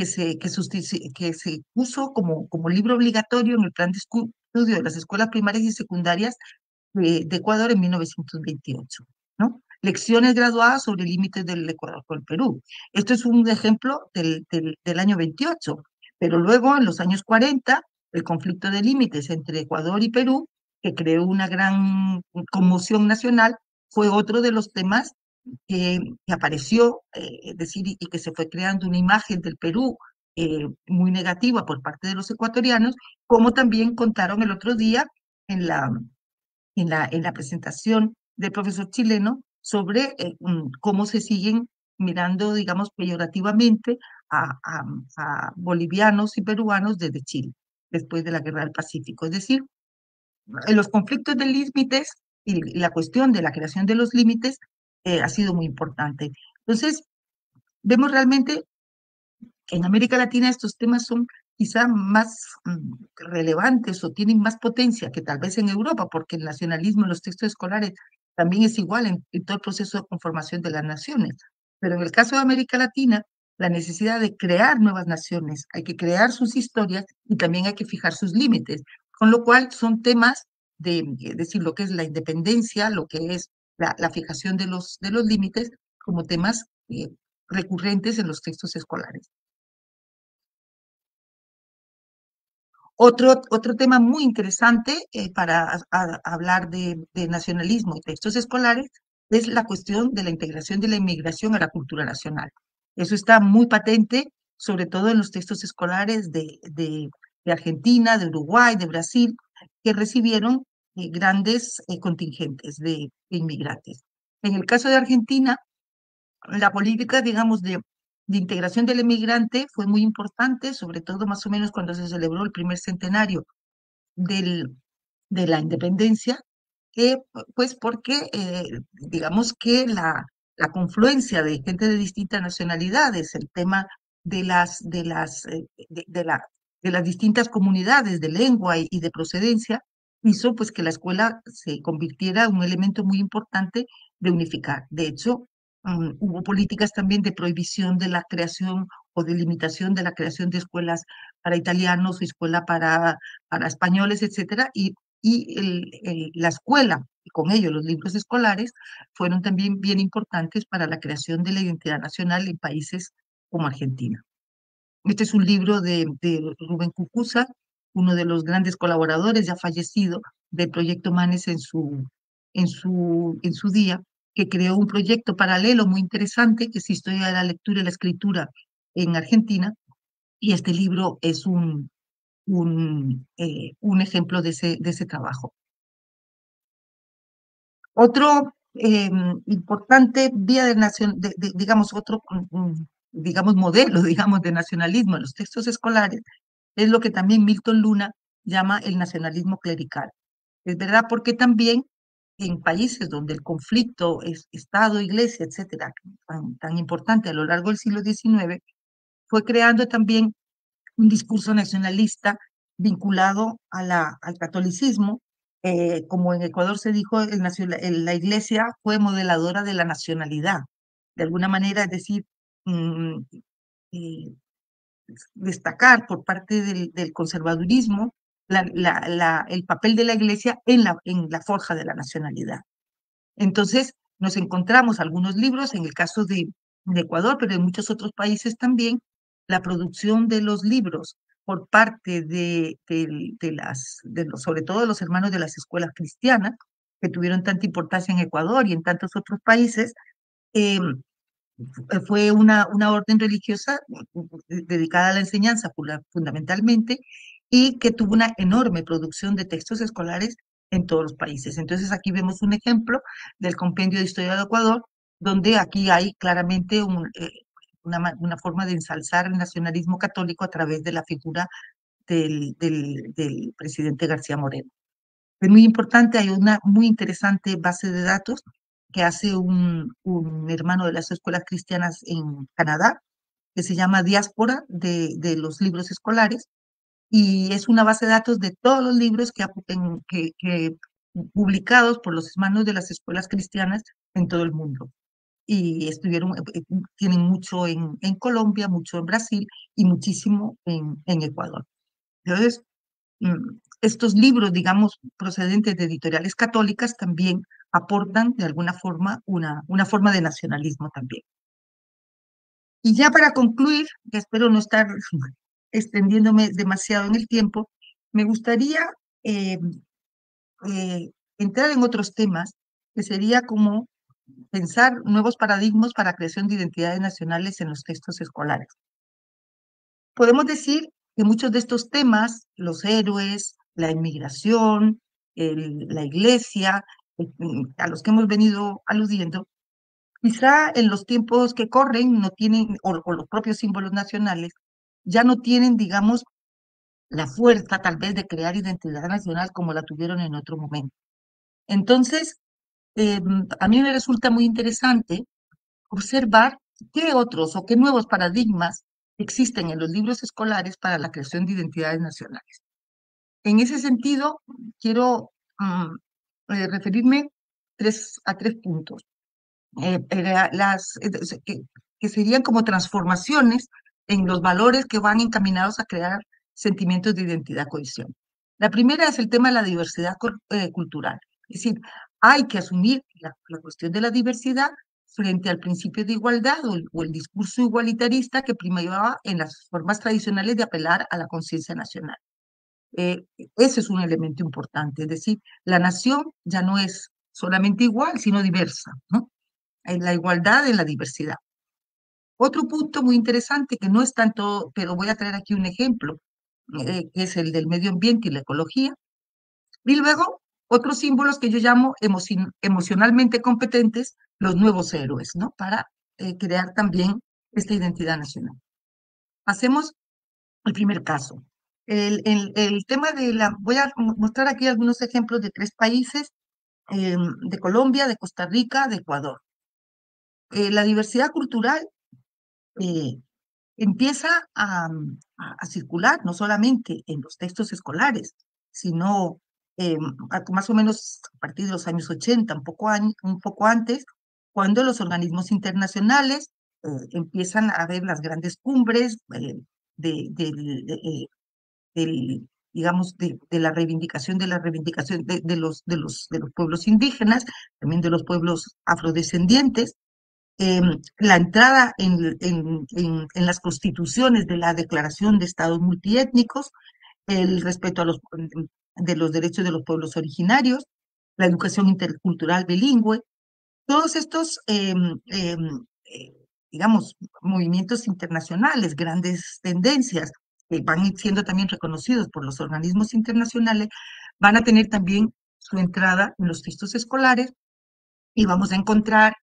se puso como libro obligatorio en el plan de estudio de las escuelas primarias y secundarias de Ecuador en 1928, ¿no? Lecciones graduadas sobre límites del Ecuador con el Perú. Esto es un ejemplo del año 28, pero luego en los años 40, el conflicto de límites entre Ecuador y Perú, que creó una gran conmoción nacional, fue otro de los temas que apareció, es decir, y que se fue creando una imagen del Perú muy negativa por parte de los ecuatorianos, como también contaron el otro día en la presentación del profesor chileno sobre cómo se siguen mirando, digamos, peyorativamente a bolivianos y peruanos desde Chile, después de la Guerra del Pacífico. Es decir, en los conflictos de límites y la cuestión de la creación de los límites ha sido muy importante. Entonces, vemos realmente que en América Latina estos temas son quizá más relevantes o tienen más potencia que tal vez en Europa, porque el nacionalismo en los textos escolares también es igual en todo el proceso de conformación de las naciones. Pero en el caso de América Latina, la necesidad de crear nuevas naciones, hay que crear sus historias y también hay que fijar sus límites, con lo cual son temas es decir, lo que es la independencia, lo que es la fijación de los límites, como temas recurrentes en los textos escolares. Otro tema muy interesante para hablar de nacionalismo y textos escolares es la cuestión de la integración de la inmigración a la cultura nacional. Eso está muy patente, sobre todo en los textos escolares de Argentina, de Uruguay, de Brasil, que recibieron grandes contingentes de inmigrantes. En el caso de Argentina, la política, digamos, de integración del inmigrante fue muy importante, sobre todo más o menos cuando se celebró el primer centenario del, de la independencia, pues porque digamos que la confluencia de gente de distintas nacionalidades, el tema de las distintas comunidades de lengua y de procedencia, hizo pues que la escuela se convirtiera en un elemento muy importante de unificar. De hecho, hubo políticas también de prohibición de la creación o de limitación de la creación de escuelas para italianos o escuela para españoles, etcétera, y la escuela, y con ello los libros escolares, fueron también bien importantes para la creación de la identidad nacional en países como Argentina. Este es un libro de Rubén Cucuza, uno de los grandes colaboradores, ya fallecido, del Proyecto Manes en su día, que creó un proyecto paralelo muy interesante, que es Historia de la Lectura y la Escritura en Argentina, y este libro es un ejemplo de ese trabajo. Otro importante vía digamos, otro, digamos, modelo, digamos, de nacionalismo en los textos escolares es lo que también Milton Luna llama el nacionalismo clerical. Es verdad, porque también en países donde el conflicto es Estado, Iglesia, etcétera, tan importante a lo largo del siglo XIX, fue creando también un discurso nacionalista vinculado al catolicismo. Como en Ecuador se dijo, la iglesia fue modeladora de la nacionalidad. De alguna manera, es decir, mm, eh, destacar por parte del conservadurismo el papel de la iglesia en la forja de la nacionalidad. Entonces, nos encontramos algunos libros, en el caso de Ecuador, pero en muchos otros países también, la producción de los libros por parte sobre todo de los hermanos de las escuelas cristianas, que tuvieron tanta importancia en Ecuador y en tantos otros países, eh, fue una orden religiosa dedicada a la enseñanza fundamentalmente y que tuvo una enorme producción de textos escolares en todos los países. Entonces aquí vemos un ejemplo del Compendio de Historia de Ecuador, donde aquí hay claramente una forma de ensalzar el nacionalismo católico a través de la figura del presidente García Moreno. Es muy importante, hay una muy interesante base de datos que hace un hermano de las escuelas cristianas en Canadá, que se llama Diáspora de los libros escolares, y es una base de datos de todos los libros que publicados por los hermanos de las escuelas cristianas en todo el mundo. Y tienen mucho en Colombia, mucho en Brasil y muchísimo en Ecuador. Entonces, estos libros, digamos, procedentes de editoriales católicas, también aportan de alguna forma una forma de nacionalismo también. Y ya para concluir, que espero no estar extendiéndome demasiado en el tiempo, me gustaría eh, entrar en otros temas, que sería como pensar nuevos paradigmas para creación de identidades nacionales en los textos escolares. Podemos decir que muchos de estos temas, los héroes, la inmigración, la iglesia, a los que hemos venido aludiendo, quizá en los tiempos que corren no tienen, o los propios símbolos nacionales, ya no tienen, digamos, la fuerza tal vez de crear identidad nacional como la tuvieron en otro momento. Entonces, a mí me resulta muy interesante observar qué otros o qué nuevos paradigmas existen en los libros escolares para la creación de identidades nacionales. En ese sentido, quiero referirme a tres puntos, que serían como transformaciones en los valores que van encaminados a crear sentimientos de identidad, cohesión. La primera es el tema de la diversidad cultural, es decir, hay que asumir la cuestión de la diversidad frente al principio de igualdad o el discurso igualitarista que primaba en las formas tradicionales de apelar a la conciencia nacional. Ese es un elemento importante, es decir, la nación ya no es solamente igual, sino diversa, ¿no? En la igualdad, en la diversidad. Otro punto muy interesante que no es tanto, pero voy a traer aquí un ejemplo, que es el del medio ambiente y la ecología. Y luego, otros símbolos que yo llamo emocionalmente competentes, los nuevos héroes, ¿no? Para crear también esta identidad nacional. Hacemos el primer caso. El tema de voy a mostrar aquí algunos ejemplos de 3 países, de Colombia, de Costa Rica, de Ecuador. La diversidad cultural eh, empieza a circular no solamente en los textos escolares, sino más o menos a partir de los años 80, un poco antes, cuando los organismos internacionales empiezan a ver las grandes cumbres de, del, de, digamos, de la reivindicación de los pueblos indígenas, también de los pueblos afrodescendientes, la entrada en las constituciones de la Declaración de Estados Multiétnicos, el respeto de los derechos de los pueblos originarios, la educación intercultural bilingüe, todos estos, digamos, movimientos internacionales, grandes tendencias que van siendo también reconocidos por los organismos internacionales, van a tener también su entrada en los textos escolares y vamos a encontrar,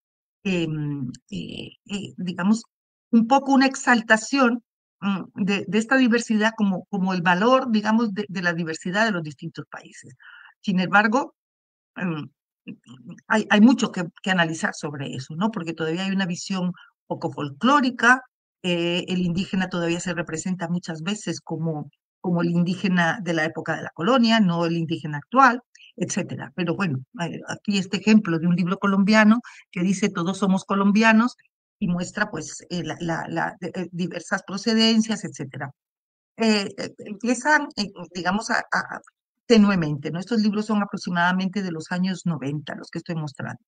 digamos, un poco una exaltación de esta diversidad como el valor, digamos, de la diversidad de los distintos países. Sin embargo, em, hay mucho que analizar sobre eso, ¿no? Porque todavía hay una visión poco folclórica, el indígena todavía se representa muchas veces como el indígena de la época de la colonia, no el indígena actual, etcétera. Pero bueno, aquí este ejemplo de un libro colombiano que dice Todos somos colombianos y muestra pues diversas procedencias, etcétera. Empiezan, digamos, tenuemente, ¿no? Estos libros son aproximadamente de los años 90, los que estoy mostrando.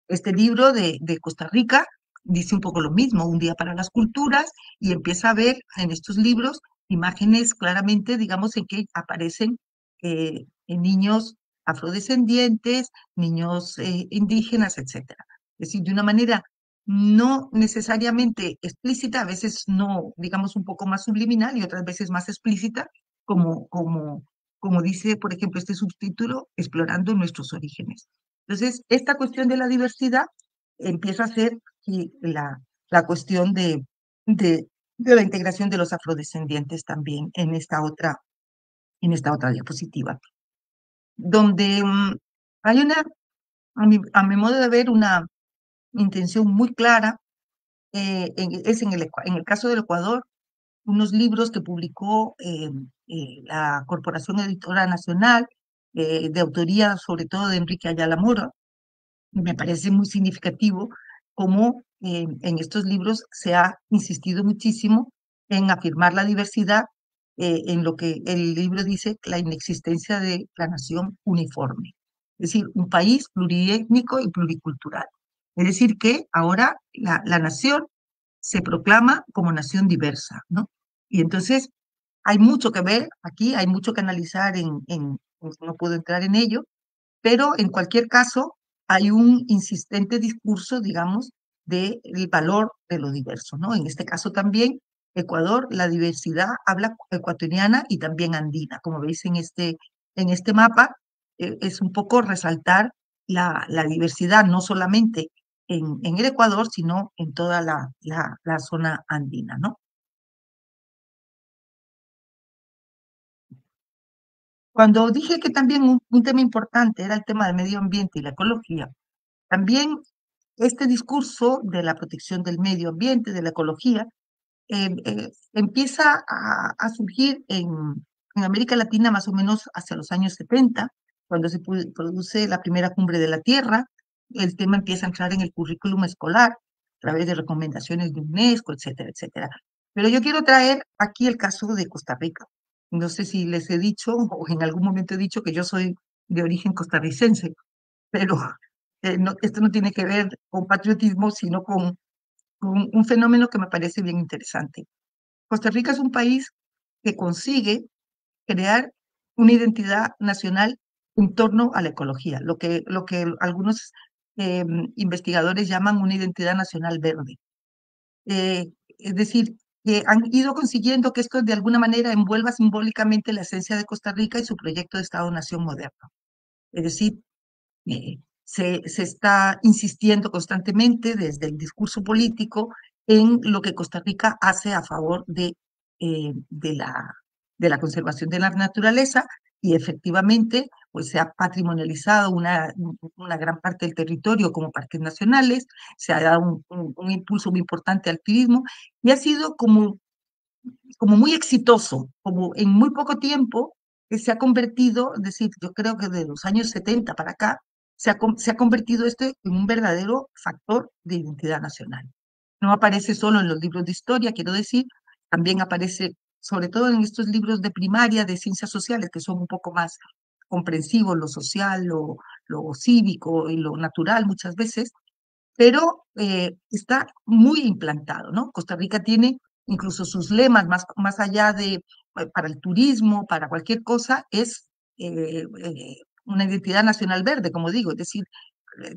Este libro de Costa Rica dice un poco lo mismo, un día para las culturas, y empieza a ver en estos libros imágenes claramente, digamos, en que aparecen en niños afrodescendientes, niños indígenas, etcétera. Es decir, de una manera no necesariamente explícita, a veces no, digamos, un poco más subliminal y otras veces más explícita, como dice, por ejemplo, este subtítulo, Explorando nuestros orígenes. Entonces, esta cuestión de la diversidad empieza a ser la cuestión de la integración de los afrodescendientes también en esta otra diapositiva, donde hay a mi modo de ver, una intención muy clara, es en el caso del Ecuador, unos libros que publicó la Corporación Editora Nacional, de autoría sobre todo de Enrique Ayala Mora. Me parece muy significativo cómo en estos libros se ha insistido muchísimo en afirmar la diversidad, en lo que el libro dice, la inexistencia de la nación uniforme. Es decir, un país pluriétnico y pluricultural. Es decir, que ahora la nación se proclama como nación diversa, ¿no? Y entonces hay mucho que ver aquí, hay mucho que analizar no puedo entrar en ello, pero en cualquier caso hay un insistente discurso, digamos, del valor de lo diverso, ¿no? En este caso también, Ecuador, la diversidad habla ecuatoriana y también andina, como veis en este mapa, es un poco resaltar la diversidad, no solamente en el Ecuador, sino en toda la zona andina, ¿no? Cuando dije que también un tema importante era el tema del medio ambiente y la ecología, también este discurso de la protección del medio ambiente, de la ecología, empieza a surgir en América Latina más o menos hacia los años 70, cuando se produce la primera cumbre de la Tierra. El tema empieza a entrar en el currículum escolar a través de recomendaciones de UNESCO, etcétera, etcétera. Pero yo quiero traer aquí el caso de Costa Rica. No sé si les he dicho o en algún momento he dicho que yo soy de origen costarricense, pero esto no tiene que ver con patriotismo, sino con un fenómeno que me parece bien interesante. Costa Rica es un país que consigue crear una identidad nacional en torno a la ecología, lo que algunos investigadores llaman una identidad nacional verde. Es decir, que han ido consiguiendo que esto de alguna manera envuelva simbólicamente la esencia de Costa Rica y su proyecto de Estado-Nación moderno. Es decir, se está insistiendo constantemente desde el discurso político en lo que Costa Rica hace a favor de la conservación de la naturaleza, y efectivamente pues se ha patrimonializado una gran parte del territorio como parques nacionales, se ha dado un impulso muy importante al turismo y ha sido como muy exitoso, como en muy poco tiempo se ha convertido, es decir, yo creo que de los años 70 para acá, se ha convertido este en un verdadero factor de identidad nacional. No aparece solo en los libros de historia, quiero decir, también aparece sobre todo en estos libros de primaria de ciencias sociales, que son un poco más comprensivos, lo social, lo cívico y lo natural muchas veces, pero está muy implantado, ¿no? Costa Rica tiene incluso sus lemas, más allá de para el turismo, para cualquier cosa, es una identidad nacional verde, como digo, es decir, eh,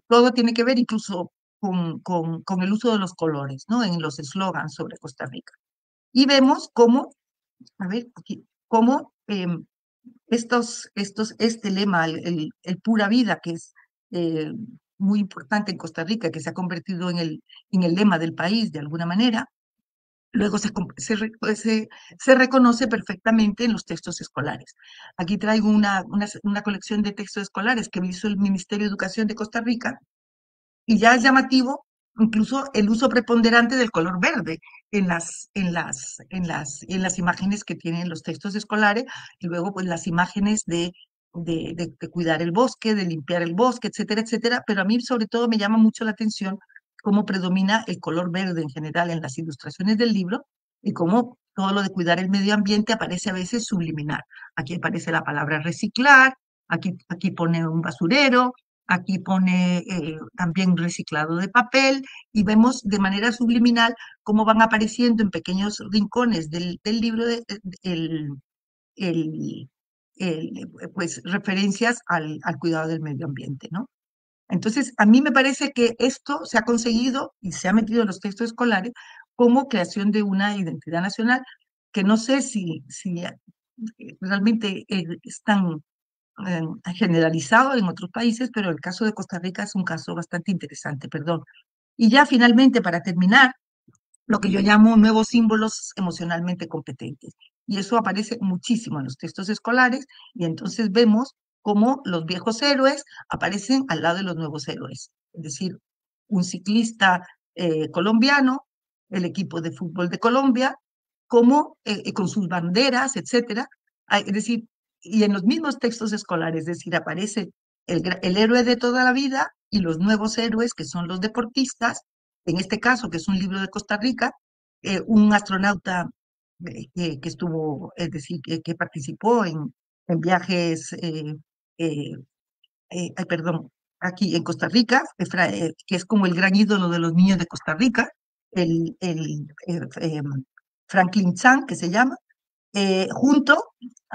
todo tiene que ver incluso con el uso de los colores, ¿no? En los eslogans sobre Costa Rica. Y vemos cómo, a ver, aquí, cómo este lema, el pura vida, que es eh, muy importante en Costa Rica, que se ha convertido en el lema del país de alguna manera, luego se reconoce perfectamente en los textos escolares. Aquí traigo una colección de textos escolares que me hizo el Ministerio de Educación de Costa Rica, y ya es llamativo incluso el uso preponderante del color verde en las imágenes que tienen los textos escolares, y luego pues las imágenes de cuidar el bosque, de limpiar el bosque, etcétera, etcétera. Pero a mí sobre todo me llama mucho la atención cómo predomina el color verde en general en las ilustraciones del libro, y cómo todo lo de cuidar el medio ambiente aparece a veces subliminal. Aquí aparece la palabra reciclar, aquí pone un basurero, aquí pone también reciclado de papel, y vemos de manera subliminal cómo van apareciendo en pequeños rincones del libro el- pues referencias al cuidado del medio ambiente, ¿no? Entonces, a mí me parece que esto se ha conseguido y se ha metido en los textos escolares como creación de una identidad nacional, que no sé si realmente es tan generalizado en otros países, pero el caso de Costa Rica es un caso bastante interesante, perdón. Y ya finalmente, para terminar, lo que yo llamo nuevos símbolos emocionalmente competentes. Y eso aparece muchísimo en los textos escolares, y entonces vemos cómo los viejos héroes aparecen al lado de los nuevos héroes. Es decir, un ciclista colombiano, el equipo de fútbol de Colombia, como con sus banderas, etcétera. Es decir, y en los mismos textos escolares, es decir, aparece el héroe de toda la vida y los nuevos héroes, que son los deportistas, en este caso, que es un libro de Costa Rica, un astronauta que estuvo, es decir, que participó en viajes, eh, ay, perdón, aquí en Costa Rica, que es como el gran ídolo de los niños de Costa Rica, el Franklin Chan, que se llama, junto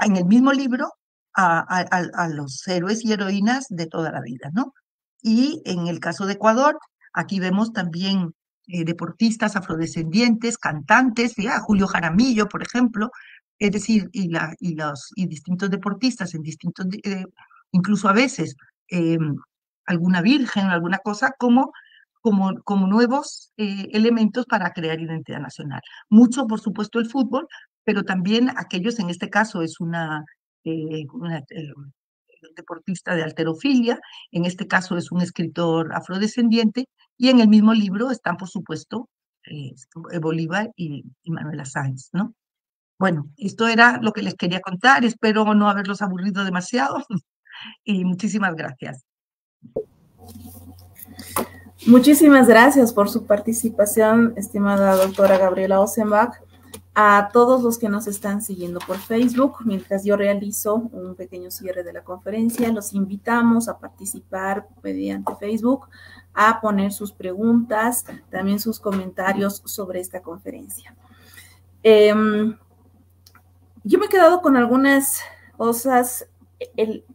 en el mismo libro a los héroes y heroínas de toda la vida, ¿no? Y en el caso de Ecuador, aquí vemos también deportistas afrodescendientes, cantantes, ¿ya? Julio Jaramillo, por ejemplo, es decir, y distintos deportistas en distintos, incluso a veces eh, alguna virgen, alguna cosa, como nuevos elementos para crear identidad nacional. Mucho, por supuesto, el fútbol, pero también aquellos, en este caso es una deportista de halterofilia, en este caso es un escritor afrodescendiente, y en el mismo libro están, por supuesto, Bolívar y Manuela Sáenz, ¿no? Bueno, esto era lo que les quería contar, espero no haberlos aburrido demasiado y muchísimas gracias. Muchísimas gracias por su participación, estimada doctora Gabriela Ossenbach. A todos los que nos están siguiendo por Facebook, mientras yo realizo un pequeño cierre de la conferencia, los invitamos a participar mediante Facebook, a poner sus preguntas, también sus comentarios sobre esta conferencia. Yo me he quedado con algunas cosas,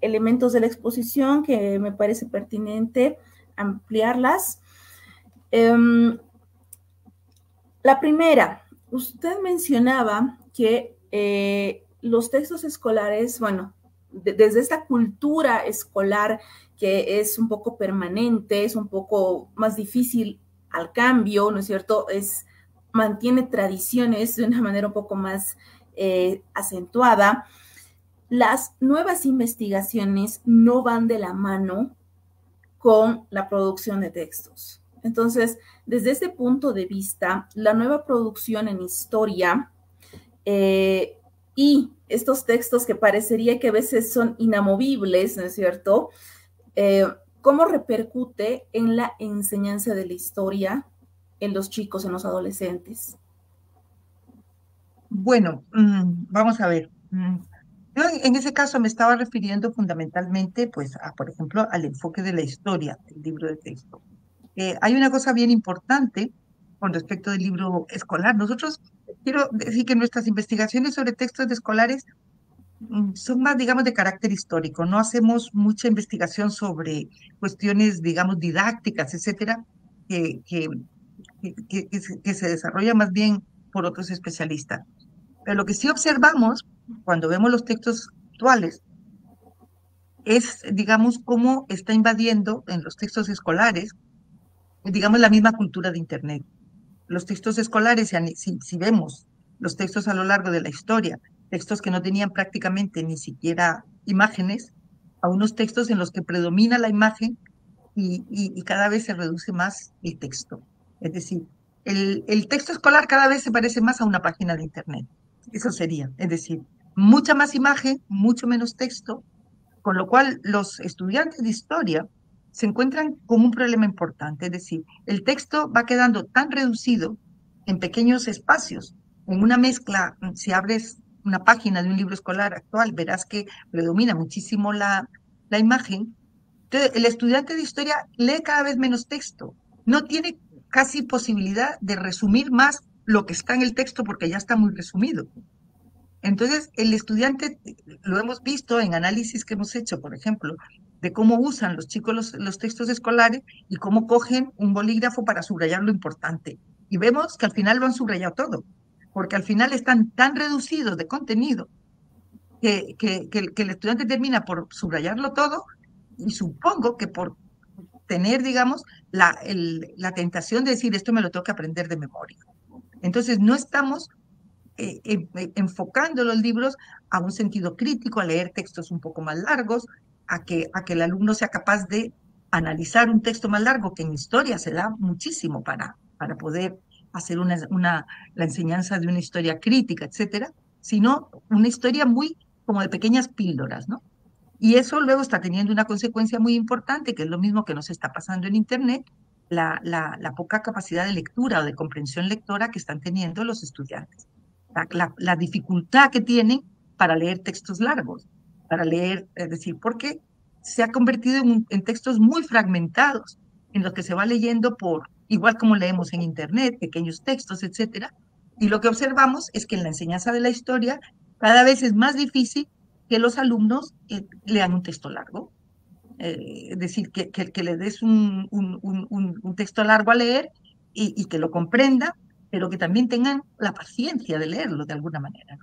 elementos de la exposición que me parece pertinente ampliarlas. La primera, usted mencionaba que los textos escolares, bueno, desde esta cultura escolar que es un poco permanente, es un poco más difícil al cambio, ¿no es cierto? Mantiene tradiciones de una manera un poco más acentuada. Las nuevas investigaciones no van de la mano con la producción de textos. Entonces, desde este punto de vista, la nueva producción en historia y estos textos que parecería que a veces son inamovibles, ¿no es cierto? ¿Cómo repercute en la enseñanza de la historia en los chicos, en los adolescentes? Bueno, vamos a ver. Yo en ese caso me estaba refiriendo fundamentalmente, pues, por ejemplo, al enfoque de la historia del libro de texto. Hay una cosa bien importante con respecto del libro escolar. Nosotros, quiero decir que nuestras investigaciones sobre textos escolares son más, digamos, de carácter histórico. No hacemos mucha investigación sobre cuestiones, digamos, didácticas, etcétera, que, que, que se desarrolla más bien por otros especialistas. Pero lo que sí observamos cuando vemos los textos actuales es, digamos, cómo está invadiendo en los textos escolares, digamos, la misma cultura de Internet. Los textos escolares, si vemos los textos a lo largo de la historia, textos que no tenían prácticamente ni siquiera imágenes, a unos textos en los que predomina la imagen y cada vez se reduce más el texto. Es decir, el texto escolar cada vez se parece más a una página de Internet. Eso sería, es decir, mucha más imagen, mucho menos texto, con lo cual los estudiantes de historia se encuentran con un problema importante, es decir, el texto va quedando tan reducido en pequeños espacios, en una mezcla, si abres una página de un libro escolar actual, verás que predomina muchísimo la imagen. Entonces, el estudiante de historia lee cada vez menos texto, no tiene casi posibilidad de resumir más lo que está en el texto porque ya está muy resumido. Entonces, el estudiante, lo hemos visto en análisis que hemos hecho, por ejemplo, de cómo usan los chicos los textos escolares y cómo cogen un bolígrafo para subrayar lo importante. Y vemos que al final lo han subrayado todo, porque al final están tan reducidos de contenido que el estudiante termina por subrayarlo todo y supongo que por tener, digamos, la tentación de decir, esto me lo tengo que aprender de memoria. Entonces, no estamos enfocando los libros a un sentido crítico, a leer textos un poco más largos, a que el alumno sea capaz de analizar un texto más largo, que en historia se da muchísimo para poder hacer la enseñanza de una historia crítica, etcétera, sino una historia muy como de pequeñas píldoras, ¿no? Y eso luego está teniendo una consecuencia muy importante, que es lo mismo que nos está pasando en Internet, la poca capacidad de lectura o de comprensión lectora que están teniendo los estudiantes. La dificultad que tienen para leer textos largos, para leer, es decir, porque se ha convertido en textos muy fragmentados, en los que se va leyendo igual como leemos en Internet, pequeños textos, etcétera. Y lo que observamos es que en la enseñanza de la historia cada vez es más difícil que los alumnos lean un texto largo. Es decir, que le des un texto largo a leer y que lo comprenda, pero que también tengan la paciencia de leerlo de alguna manera.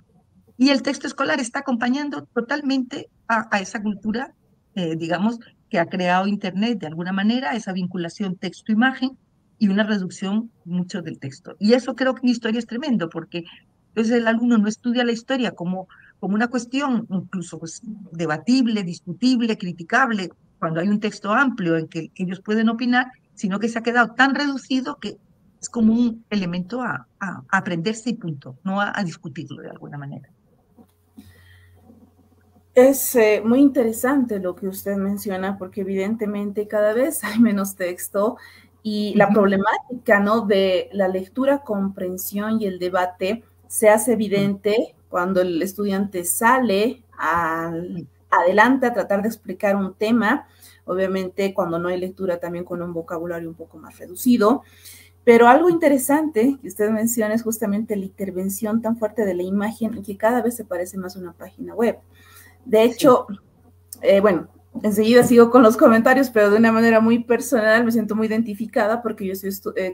Y el texto escolar está acompañando totalmente a esa cultura, digamos, que ha creado Internet de alguna manera, esa vinculación texto-imagen y una reducción mucho del texto. Y eso creo que en historia es tremendo, porque entonces el alumno no estudia la historia como una cuestión incluso pues, debatible, discutible, criticable, cuando hay un texto amplio en que ellos pueden opinar, sino que se ha quedado tan reducido que es como un elemento a aprenderse y punto, no a discutirlo de alguna manera. Es muy interesante lo que usted menciona porque evidentemente cada vez hay menos texto y la problemática, ¿no?, de la lectura, comprensión y el debate se hace evidente cuando el estudiante sale adelante a tratar de explicar un tema, obviamente cuando no hay lectura también con un vocabulario un poco más reducido. Pero algo interesante que usted menciona es justamente la intervención tan fuerte de la imagen y que cada vez se parece más a una página web. De hecho, bueno, Enseguida sigo con los comentarios, pero de una manera muy personal, me siento muy identificada porque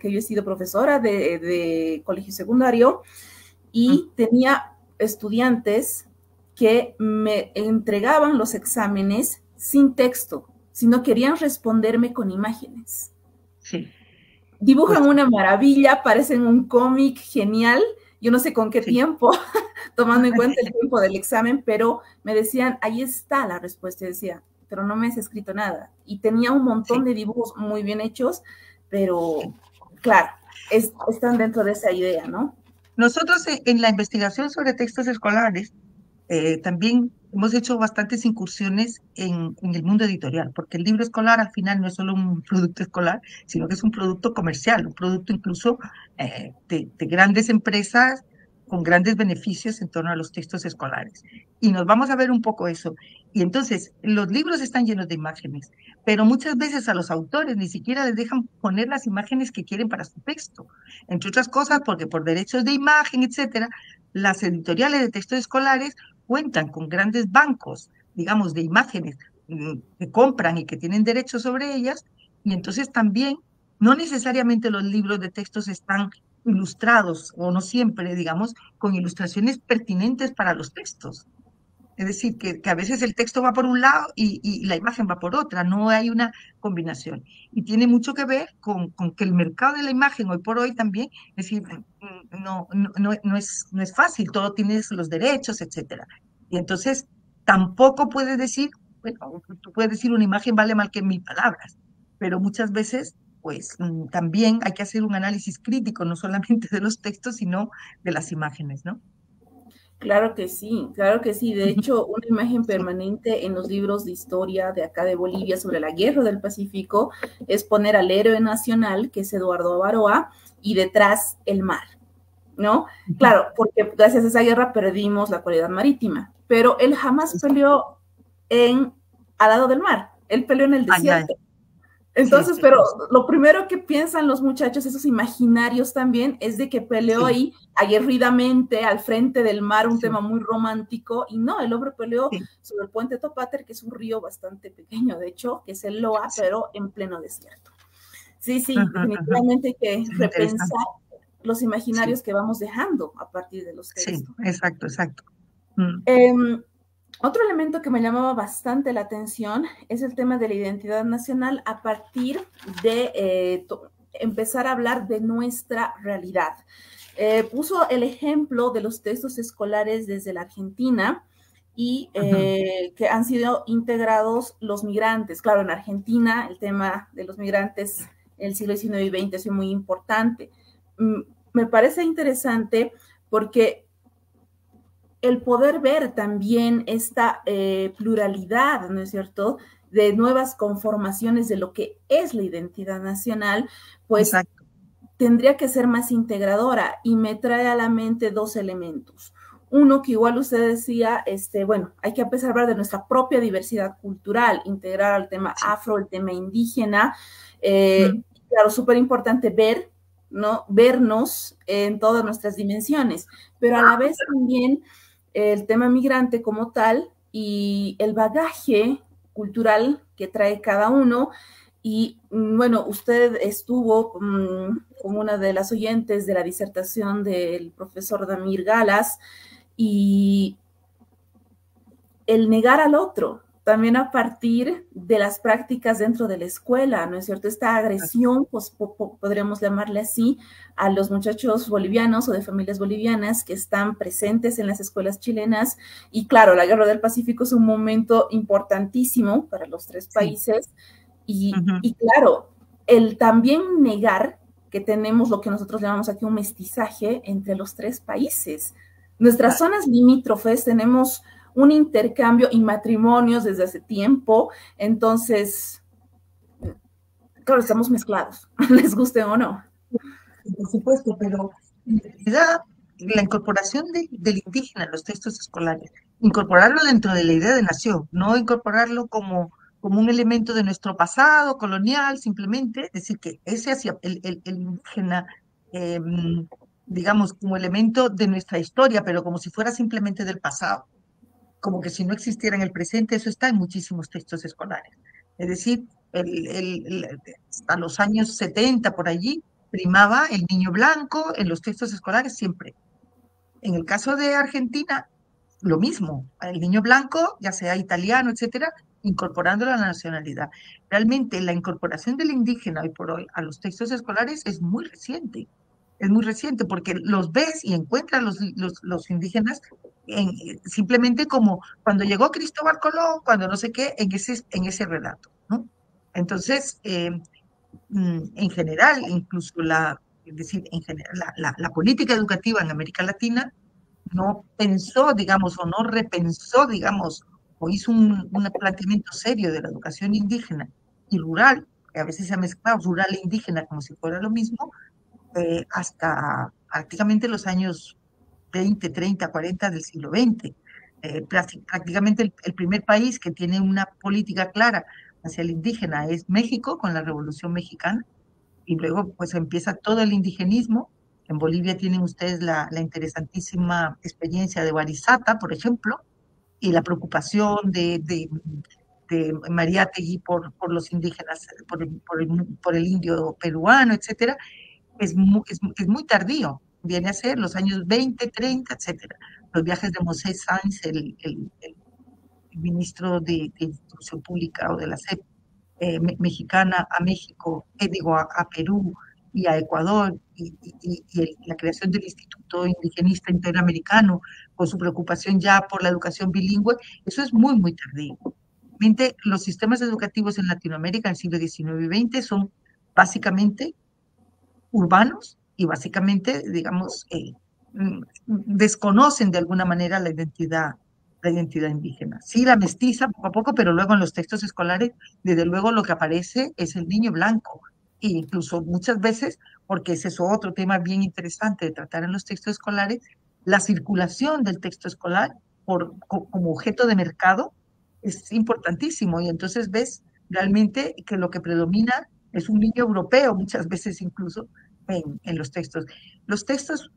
que yo he sido profesora de colegio secundario Mm, y tenía estudiantes que me entregaban los exámenes sin texto, sino querían responderme con imágenes. sí, Dibujan pues una maravilla, parecen un cómic genial, yo no sé con qué sí. tiempo, tomando en cuenta el tiempo del examen, pero me decían, ahí está la respuesta, y decía, pero no me has escrito nada. Y tenía un montón Sí. de dibujos muy bien hechos, pero claro, están dentro de esa idea, ¿no? Nosotros en la investigación sobre textos escolares también hemos hecho bastantes incursiones en el mundo editorial, porque el libro escolar al final no es solo un producto escolar, sino que es un producto comercial, un producto incluso de grandes empresas con grandes beneficios en torno a los textos escolares. Y nos vamos a ver un poco eso. Y entonces, los libros están llenos de imágenes, pero muchas veces a los autores ni siquiera les dejan poner las imágenes que quieren para su texto, entre otras cosas porque por derechos de imagen, etcétera, las editoriales de textos escolares cuentan con grandes bancos, digamos, de imágenes que compran y que tienen derechos sobre ellas, y entonces también no necesariamente los libros de textos están ilustrados, o no siempre, digamos, con ilustraciones pertinentes para los textos. Es decir, que a veces el texto va por un lado y la imagen va por otra, no hay una combinación. Y tiene mucho que ver con que el mercado de la imagen hoy por hoy también, es decir, no es fácil, todo tienes los derechos, etcétera. Y entonces tampoco puedes decir, bueno, tú puedes decir una imagen vale más que 1000 palabras, pero muchas veces, pues también hay que hacer un análisis crítico, no solamente de los textos, sino de las imágenes, ¿no? Claro que sí, claro que sí. De hecho, una imagen Sí, permanente en los libros de historia de acá de Bolivia sobre la Guerra del Pacífico es poner al héroe nacional, que es Eduardo Avaroa, y detrás el mar, ¿no? Claro, porque gracias a esa guerra perdimos la cualidad marítima, pero él jamás peleó al lado del mar, él peleó en el allá, desierto. sí, es Entonces, pero cierto. lo primero que piensan los muchachos, esos imaginarios también, es de que peleó Sí, ahí aguerridamente al frente del mar, un sí, tema muy romántico, y no, el hombre peleó sí, sobre el puente Topater, que es un río bastante pequeño, de hecho, que es el Loa, sí. pero en pleno desierto. Sí, sí, Ajá, ajá. definitivamente hay que Sí, interesante. repensar los Sí, imaginarios que vamos dejando a partir de los sí, textos. exacto, exacto. Mm, Otro elemento que me llamaba bastante la atención es el tema de la identidad nacional a partir de empezar a hablar de nuestra realidad. Puso el ejemplo de los textos escolares desde la Argentina y ujú. que han sido integrados los migrantes. Claro, en Argentina el tema de los migrantes en el siglo XIX y XX es muy importante. Mm, Me parece interesante porque el poder ver también esta pluralidad, ¿no es cierto?, de nuevas conformaciones de lo que es la identidad nacional, pues Exacto. tendría que ser más integradora y me trae a la mente dos elementos. Uno que igual usted decía, bueno, hay que empezar a hablar de nuestra propia diversidad cultural, integrar al tema Sí. afro, el tema indígena. Mm, Claro, súper importante ver, ¿no? Vernos en todas nuestras dimensiones, pero a la vez también el tema migrante como tal y el bagaje cultural que trae cada uno. Y bueno, usted estuvo como una de las oyentes de la disertación del profesor Damir Galas y el negar al otro, también a partir de las prácticas dentro de la escuela, ¿no es cierto? Esta agresión, pues podríamos llamarle así, a los muchachos bolivianos o de familias bolivianas que están presentes en las escuelas chilenas. Y claro, la Guerra del Pacífico es un momento importantísimo para los tres sí. países. Ujú. Y claro, el también negar que tenemos lo que nosotros llamamos aquí un mestizaje entre los tres países. Nuestras Claro. zonas limítrofes tenemos un intercambio y matrimonios desde hace tiempo, entonces, claro, estamos mezclados, les guste o no. Sí, por supuesto, pero en realidad la incorporación del indígena en los textos escolares, incorporarlo dentro de la idea de nación, no incorporarlo como un elemento de nuestro pasado colonial, simplemente decir que ese hacia el indígena, digamos, como elemento de nuestra historia, pero como si fuera simplemente del pasado. como que si no existiera en el presente, eso está en muchísimos textos escolares. Es decir, hasta los años 70 por allí, primaba el niño blanco en los textos escolares siempre. En el caso de Argentina, lo mismo, el niño blanco, ya sea italiano, etcétera, incorporándolo a la nacionalidad. Realmente la incorporación del indígena hoy por hoy a los textos escolares es muy reciente porque los ves y encuentras los indígenas simplemente como cuando llegó Cristóbal Colón, cuando no sé qué, en ese relato, ¿no? Entonces, en general, incluso es decir, en general, la política educativa en América Latina no pensó, digamos, o no repensó, digamos, o hizo un planteamiento serio de la educación indígena y rural, que a veces se ha mezclado rural e indígena como si fuera lo mismo, hasta prácticamente los años 20, 30, 40 del siglo XX. Prácticamente el primer país que tiene una política clara hacia el indígena es México, con la Revolución Mexicana, y luego pues empieza todo el indigenismo. En Bolivia tienen ustedes la interesantísima experiencia de Barizata, por ejemplo, y la preocupación de Mariátegui por los indígenas, por el indio peruano, etcétera, es muy tardío. Viene a ser los años 20, 30, etcétera. Los viajes de Moisés Sáenz, el ministro de Instrucción Pública o de la SEP, mexicana a México, digo, a Perú y a Ecuador, y la creación del Instituto Indigenista Interamericano, con su preocupación ya por la educación bilingüe, eso es muy, muy tardío. Realmente, los sistemas educativos en Latinoamérica en el siglo XIX y XX son básicamente urbanos y básicamente, digamos, desconocen de alguna manera la identidad indígena. Sí, la mestiza poco a poco, pero luego en los textos escolares, desde luego lo que aparece es el niño blanco. E incluso muchas veces, porque ese es otro tema bien interesante de tratar en los textos escolares, la circulación del texto escolar como objeto de mercado es importantísimo. Y entonces ves realmente que lo que predomina es un niño europeo, muchas veces incluso en los textos. Los textos,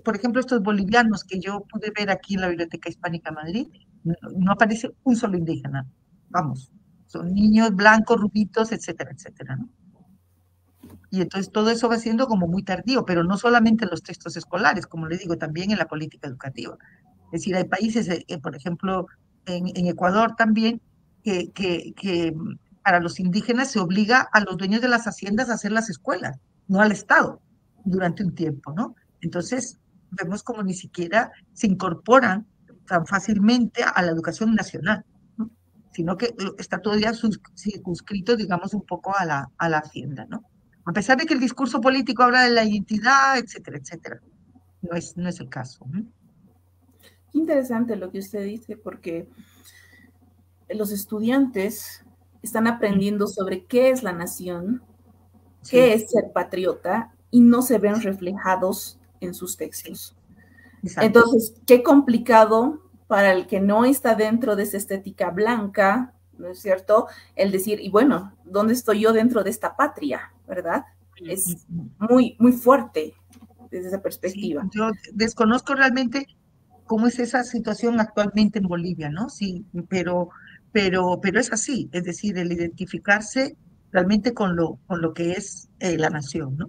por ejemplo, estos bolivianos que yo pude ver aquí en la Biblioteca Hispánica de Madrid, no aparece un solo indígena. Vamos, son niños blancos, rubitos, etcétera, etcétera, ¿no? Y entonces todo eso va siendo como muy tardío, pero no solamente en los textos escolares, como le digo, también en la política educativa. Es decir, hay países, por ejemplo, en Ecuador también, que para los indígenas se obliga a los dueños de las haciendas a hacer las escuelas, no al Estado, durante un tiempo, ¿no? Entonces, vemos como ni siquiera se incorporan tan fácilmente a la educación nacional, ¿no? Sino que está todavía circunscrito, digamos, un poco a la hacienda, ¿no? A pesar de que el discurso político habla de la identidad, etcétera, etcétera. No es el caso. Qué interesante lo que usted dice, porque los estudiantes están aprendiendo sobre qué es la nación, Sí, qué es ser patriota, y no se ven reflejados en sus sí, textos. exacto. Entonces, qué complicado para el que no está dentro de esa estética blanca, ¿no es cierto? El decir, y bueno, ¿dónde estoy yo dentro de esta patria? ¿Verdad? Es muy, muy fuerte desde esa Sí, perspectiva. yo desconozco realmente cómo es esa situación actualmente en Bolivia, ¿no? Sí, pero es así, es decir, el identificarse realmente con lo que es la nación, ¿no?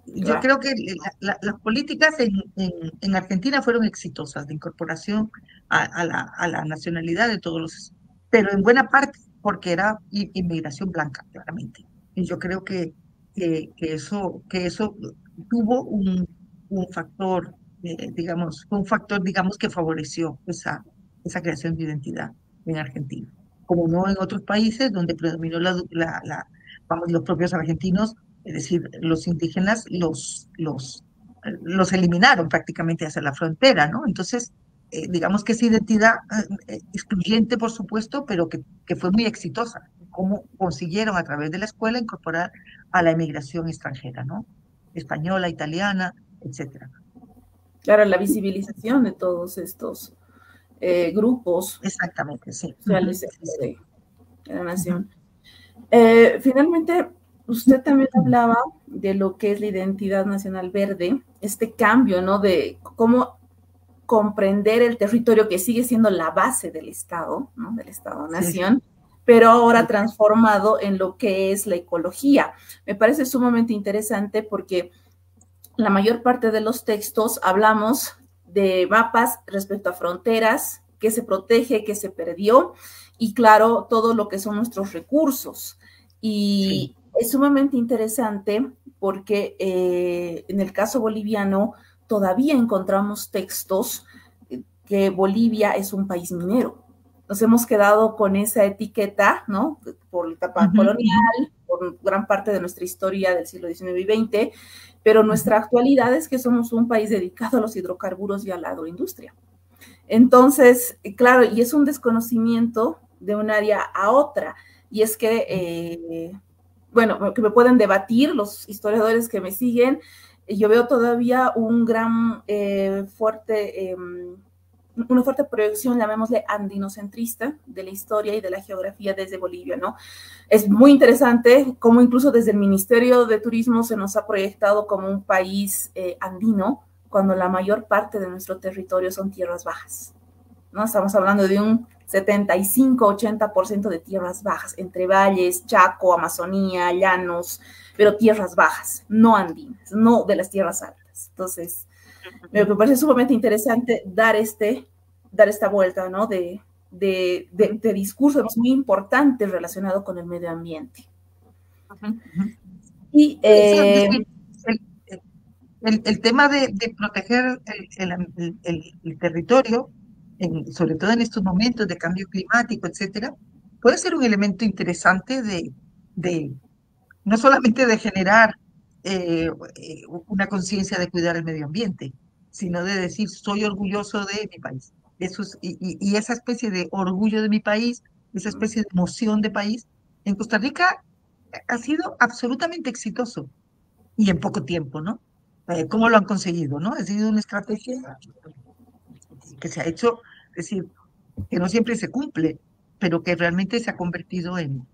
Yo Claro. creo que las políticas en Argentina fueron exitosas de incorporación a la nacionalidad de todos pero en buena parte porque era inmigración blanca, claramente. Y yo creo que eso tuvo un factor, digamos, que favoreció esa creación de identidad en Argentina. Como no en otros países donde predominó vamos, los propios argentinos, es decir, los indígenas los eliminaron prácticamente hacia la frontera, ¿no? Entonces, digamos que esa identidad excluyente, por supuesto, pero que fue muy exitosa. Cómo consiguieron a través de la escuela incorporar a la emigración extranjera, ¿no? Española, italiana, etcétera. Claro, la visibilización de todos estos grupos Exactamente, sí. Ujú, sociales sí, sí. de la Ujú, nación. Finalmente, usted también hablaba de lo que es la identidad nacional verde, este cambio, ¿no? De cómo comprender el territorio que sigue siendo la base del Estado, ¿no? Del Estado-nación, sí, pero ahora transformado en lo que es la ecología. Me parece sumamente interesante porque la mayor parte de los textos hablamos de mapas respecto a fronteras, qué se protege, qué se perdió, y claro, todo lo que son nuestros recursos. Y sí, es sumamente interesante porque en el caso boliviano todavía encontramos textos que Bolivia es un país minero. Nos hemos quedado con esa etiqueta, ¿no? Por la etapa colonial, por gran parte de nuestra historia del siglo XIX y XX, pero nuestra actualidad es que somos un país dedicado a los hidrocarburos y a la agroindustria. Entonces, claro, y es un desconocimiento de un área a otra, y es que, bueno, que me pueden debatir los historiadores que me siguen, yo veo todavía un gran, una fuerte proyección, llamémosle andinocentrista, de la historia y de la geografía desde Bolivia, ¿no? Es muy interesante cómo incluso desde el Ministerio de Turismo se nos ha proyectado como un país andino, cuando la mayor parte de nuestro territorio son tierras bajas, ¿no? Estamos hablando de un 75-80% de tierras bajas, entre valles, Chaco, Amazonía, llanos, pero tierras bajas, no andinas, no de las tierras altas. Entonces, me parece sumamente interesante dar esta vuelta, ¿no? de discursos muy importantes relacionados con el medio ambiente. Y el tema de proteger el territorio, sobre todo en estos momentos de cambio climático, etcétera, puede ser un elemento interesante de no solamente de generar una conciencia de cuidar el medio ambiente, sino de decir, soy orgulloso de mi país. Y esa especie de orgullo de mi país, esa especie de emoción de país, en Costa Rica ha sido absolutamente exitoso y en poco tiempo, ¿no? ¿Cómo lo han conseguido, no? Ha sido una estrategia que se ha hecho, es decir, que no siempre se cumple, pero que realmente se ha convertido en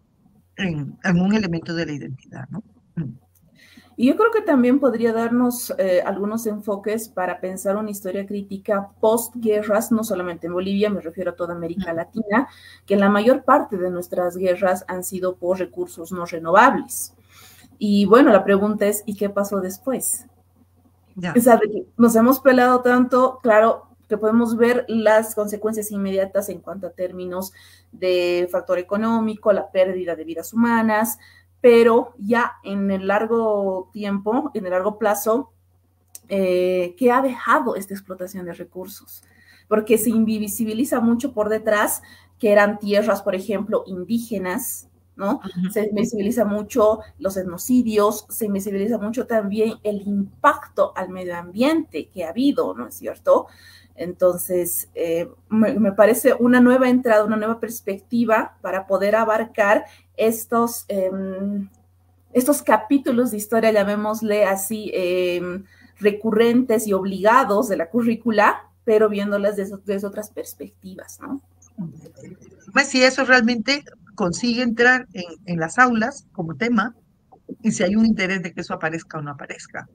un elemento de la identidad, ¿no? Y yo creo que también podría darnos algunos enfoques para pensar una historia crítica post-guerras, no solamente en Bolivia, me refiero a toda América Latina, que la mayor parte de nuestras guerras han sido por recursos no renovables. Y bueno, la pregunta es, ¿y qué pasó después? O sea, nos hemos peleado tanto, claro, que podemos ver las consecuencias inmediatas en cuanto a términos de factor económico, la pérdida de vidas humanas, pero ya en el largo tiempo, en el largo plazo, ¿qué ha dejado esta explotación de recursos? Porque se invisibiliza mucho por detrás que eran tierras, por ejemplo, indígenas, ¿no? Se invisibiliza mucho los etnocidios, se invisibiliza mucho también el impacto al medio ambiente que ha habido, ¿no es cierto? Entonces, me parece una nueva entrada, una nueva perspectiva para poder abarcar estos capítulos de historia, llamémosle así, recurrentes y obligados de la currícula, pero viéndolas desde otras perspectivas, ¿no? Pues si eso realmente consigue entrar en las aulas como tema, y si hay un interés de que eso aparezca o no aparezca.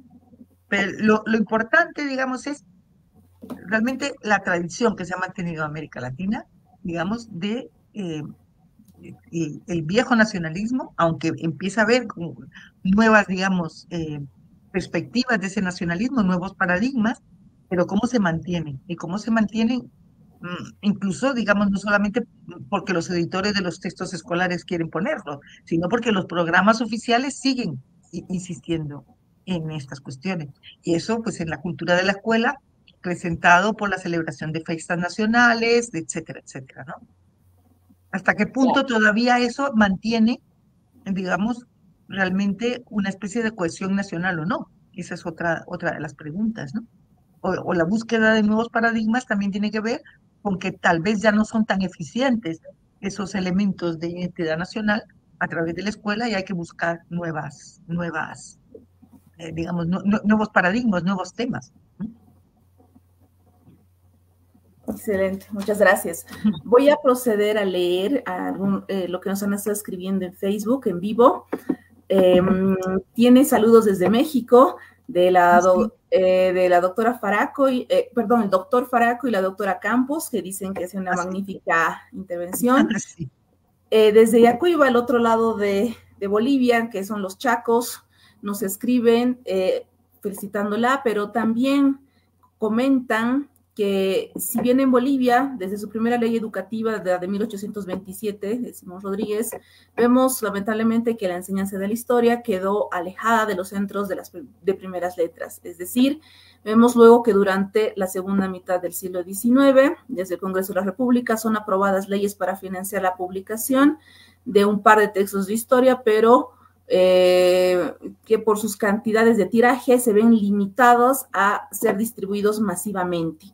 Pero lo importante, digamos, es realmente la tradición que se ha mantenido en América Latina, digamos, de el viejo nacionalismo, aunque empieza a haber nuevas, digamos, perspectivas de ese nacionalismo, nuevos paradigmas, pero cómo se mantienen y cómo se mantienen, incluso, digamos, no solamente porque los editores de los textos escolares quieren ponerlo, sino porque los programas oficiales siguen insistiendo en estas cuestiones. Y eso, pues, en la cultura de la escuela, presentado por la celebración de fiestas nacionales, etcétera, etcétera, ¿no? ¿Hasta qué punto todavía eso mantiene, digamos, realmente una especie de cohesión nacional o no? Esa es otra de las preguntas, ¿no? O la búsqueda de nuevos paradigmas también tiene que ver con que tal vez ya no son tan eficientes esos elementos de identidad nacional a través de la escuela y hay que buscar digamos, nuevos paradigmas, nuevos temas. Excelente, muchas gracias. Voy a proceder a leer lo que nos han estado escribiendo en Facebook en vivo. Tiene saludos desde México. Sí. De la doctora Faraco, perdón, el doctor Faraco y la doctora Campos, que dicen que es una Así. magnífica intervención. Sí. Desde Yacuiba, al otro lado de Bolivia, que son los Chacos, nos escriben felicitándola, pero también comentan que si bien en Bolivia, desde su primera ley educativa de 1827, de Simón Rodríguez, vemos lamentablemente que la enseñanza de la historia quedó alejada de los centros de primeras letras. Es decir, vemos luego que durante la segunda mitad del siglo XIX, desde el Congreso de la República, son aprobadas leyes para financiar la publicación de un par de textos de historia, pero que por sus cantidades de tiraje se ven limitados a ser distribuidos masivamente.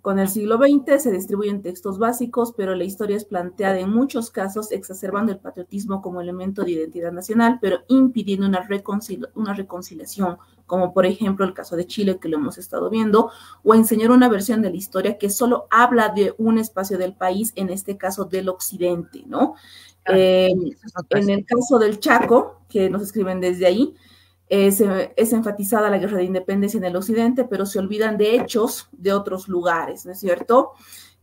Con el siglo XX se distribuyen textos básicos, pero la historia es planteada en muchos casos exacerbando el patriotismo como elemento de identidad nacional, pero impidiendo una reconciliación, como por ejemplo el caso de Chile, que lo hemos estado viendo, o enseñar una versión de la historia que solo habla de un espacio del país, en este caso del occidente, ¿no? Claro, En el caso del Chaco, que nos escriben desde ahí, es enfatizada la guerra de independencia en el occidente, pero se olvidan de hechos de otros lugares, ¿no es cierto?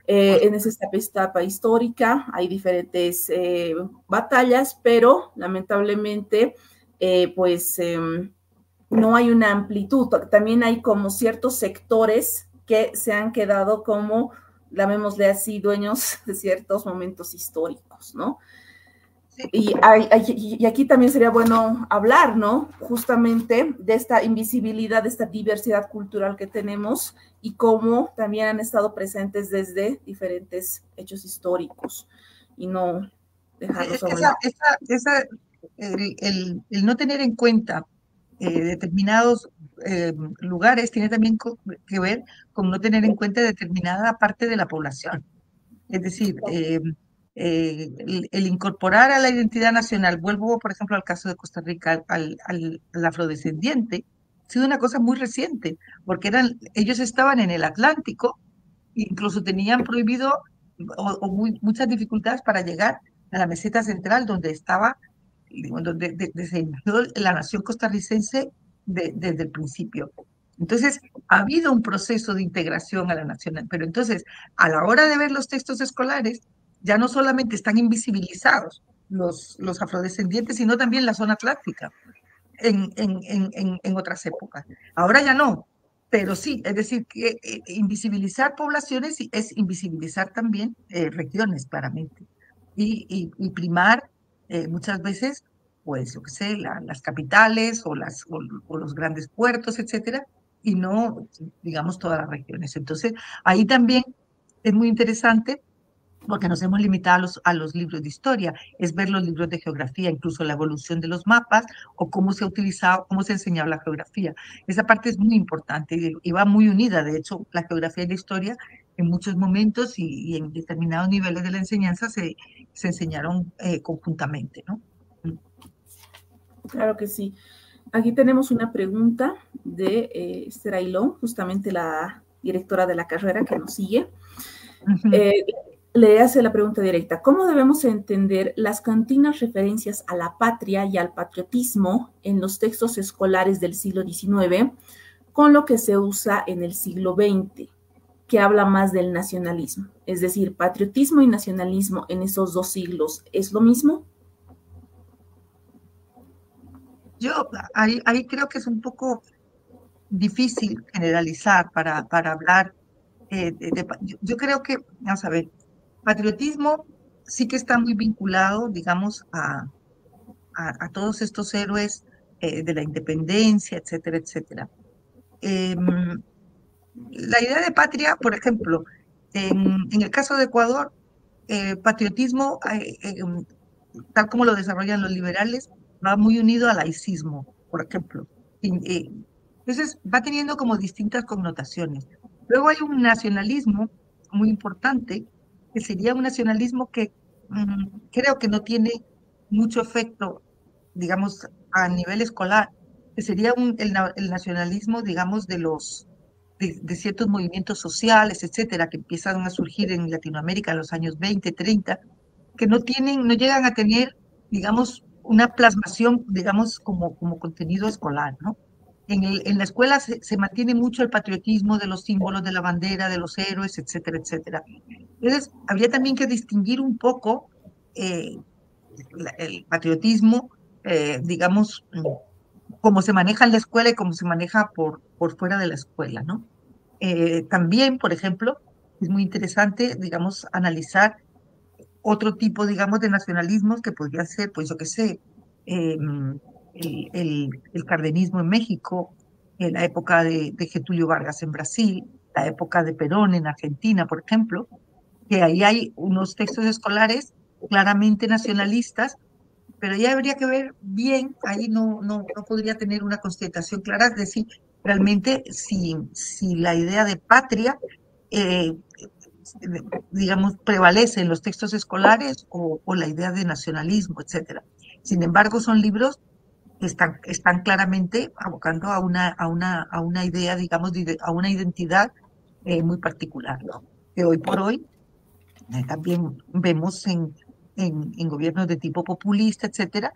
En esa etapa histórica hay diferentes batallas, pero lamentablemente, pues no hay una amplitud. También hay como ciertos sectores que se han quedado como, llamémosle así, dueños de ciertos momentos históricos, ¿no? sí. Y aquí también sería bueno hablar, ¿no? Justamente de esta invisibilidad, de esta diversidad cultural que tenemos y cómo también han estado presentes desde diferentes hechos históricos y no dejarlos a un lado. El no tener en cuenta determinados lugares tiene también que ver con no tener en cuenta determinada parte de la población. Es decir, el incorporar a la identidad nacional, vuelvo por ejemplo al caso de Costa Rica, al afrodescendiente, ha sido una cosa muy reciente, porque ellos estaban en el Atlántico, incluso tenían prohibido muchas dificultades para llegar a la meseta central, donde estaba, donde se inició la nación costarricense desde el principio. Entonces, ha habido un proceso de integración a la nación, pero entonces, a la hora de ver los textos escolares, ya no solamente están invisibilizados los afrodescendientes, sino también la zona atlántica en otras épocas. Ahora ya no, pero sí, es decir, que invisibilizar poblaciones es invisibilizar también regiones, claramente, y primar muchas veces, pues, yo qué sé, las capitales o los grandes puertos, etcétera, y no, digamos, todas las regiones. Entonces, ahí también es muy interesante porque nos hemos limitado a los libros de historia, es ver los libros de geografía, incluso la evolución de los mapas o cómo se ha utilizado, cómo se ha enseñado la geografía. Esa parte es muy importante y va muy unida, de hecho, la geografía y la historia en muchos momentos y en determinados niveles de la enseñanza se enseñaron conjuntamente, ¿no? Claro que sí. Aquí tenemos una pregunta de Esther Ailón, justamente la directora de la carrera que nos sigue. Le hace la pregunta directa: ¿cómo debemos entender las continuas referencias a la patria y al patriotismo en los textos escolares del siglo XIX con lo que se usa en el siglo XX, que habla más del nacionalismo? Es decir, patriotismo y nacionalismo en esos dos siglos, ¿es lo mismo? Yo ahí creo que es un poco difícil generalizar para hablar. Yo creo que, vamos a ver, patriotismo sí que está muy vinculado, digamos, a todos estos héroes de la independencia, etcétera, etcétera. La idea de patria, por ejemplo, en el caso de Ecuador, patriotismo, tal como lo desarrollan los liberales, va muy unido al laicismo, por ejemplo. Entonces, va teniendo como distintas connotaciones. Luego hay un nacionalismo muy importante, que sería un nacionalismo que creo que no tiene mucho efecto, digamos, a nivel escolar, que sería el nacionalismo, digamos, de ciertos movimientos sociales, etcétera, que empiezan a surgir en Latinoamérica en los años 20, 30, que no llegan a tener, digamos, una plasmación, digamos, como contenido escolar, ¿no? en la escuela se mantiene mucho el patriotismo de los símbolos de la bandera, de los héroes, etcétera, etcétera. Entonces, habría también que distinguir un poco eh, el patriotismo, digamos, cómo se maneja en la escuela y cómo se maneja por fuera de la escuela, ¿no? También, por ejemplo, es muy interesante, digamos, analizar otro tipo, digamos, de nacionalismos que podría ser, pues yo qué sé, el cardenismo en México, en la época de Getúlio Vargas en Brasil, la época de Perón en Argentina, por ejemplo, que ahí hay unos textos escolares claramente nacionalistas, pero ya habría que ver bien, ahí no podría tener una constatación clara, es decir, realmente si la idea de patria eh, digamos, prevalece en los textos escolares o la idea de nacionalismo, etcétera. Sin embargo, son libros que están claramente abocando a una idea, digamos, a una identidad muy particular, ¿no? Que hoy por hoy también vemos en gobiernos de tipo populista, etcétera,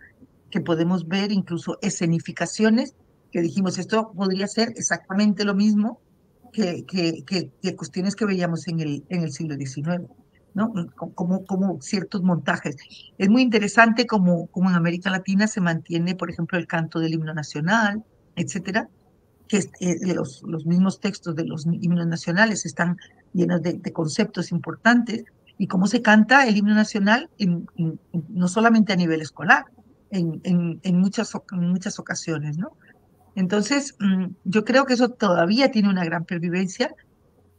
que podemos ver incluso escenificaciones que dijimos, esto podría ser exactamente lo mismo que cuestiones que veíamos en el siglo XIX, ¿no? Como ciertos montajes. Es muy interesante como en América Latina se mantiene, por ejemplo, el canto del himno nacional, etcétera, que los mismos textos de los himnos nacionales están llenos de conceptos importantes, y cómo se canta el himno nacional no solamente a nivel escolar, en muchas ocasiones, ¿no? Entonces, yo creo que eso todavía tiene una gran pervivencia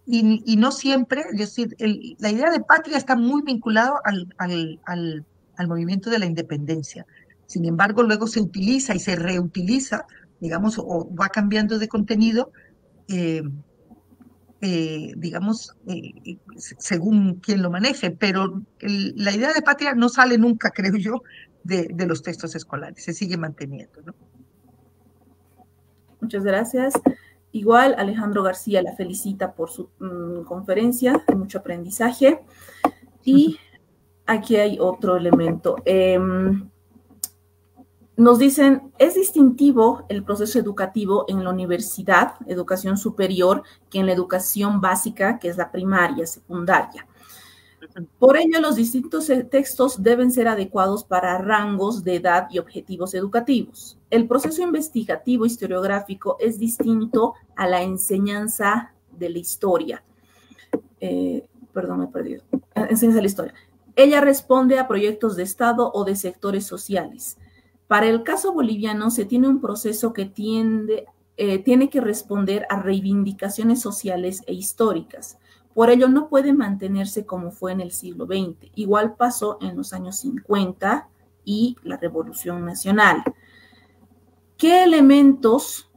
y no siempre, es decir, la idea de patria está muy vinculado al movimiento de la independencia. Sin embargo, luego se utiliza y se reutiliza, digamos, o va cambiando de contenido, eh, digamos, según quien lo maneje, pero la idea de patria no sale nunca, creo yo, de los textos escolares, se sigue manteniendo, ¿no? Muchas gracias. Igual Alejandro García la felicita por su conferencia, mucho aprendizaje. Y aquí hay otro elemento. Nos dicen, es distintivo el proceso educativo en la universidad, educación superior, que en la educación básica, que es la primaria, secundaria. Por ello, los distintos textos deben ser adecuados para rangos de edad y objetivos educativos. El proceso investigativo historiográfico es distinto a la enseñanza de la historia. Perdón, me he perdido. Enseñanza de la historia. Ella responde a proyectos de Estado o de sectores sociales. Para el caso boliviano se tiene un proceso que tiene que responder a reivindicaciones sociales e históricas. Por ello no puede mantenerse como fue en el siglo XX. Igual pasó en los años 50 y la Revolución Nacional. ¿Qué elementos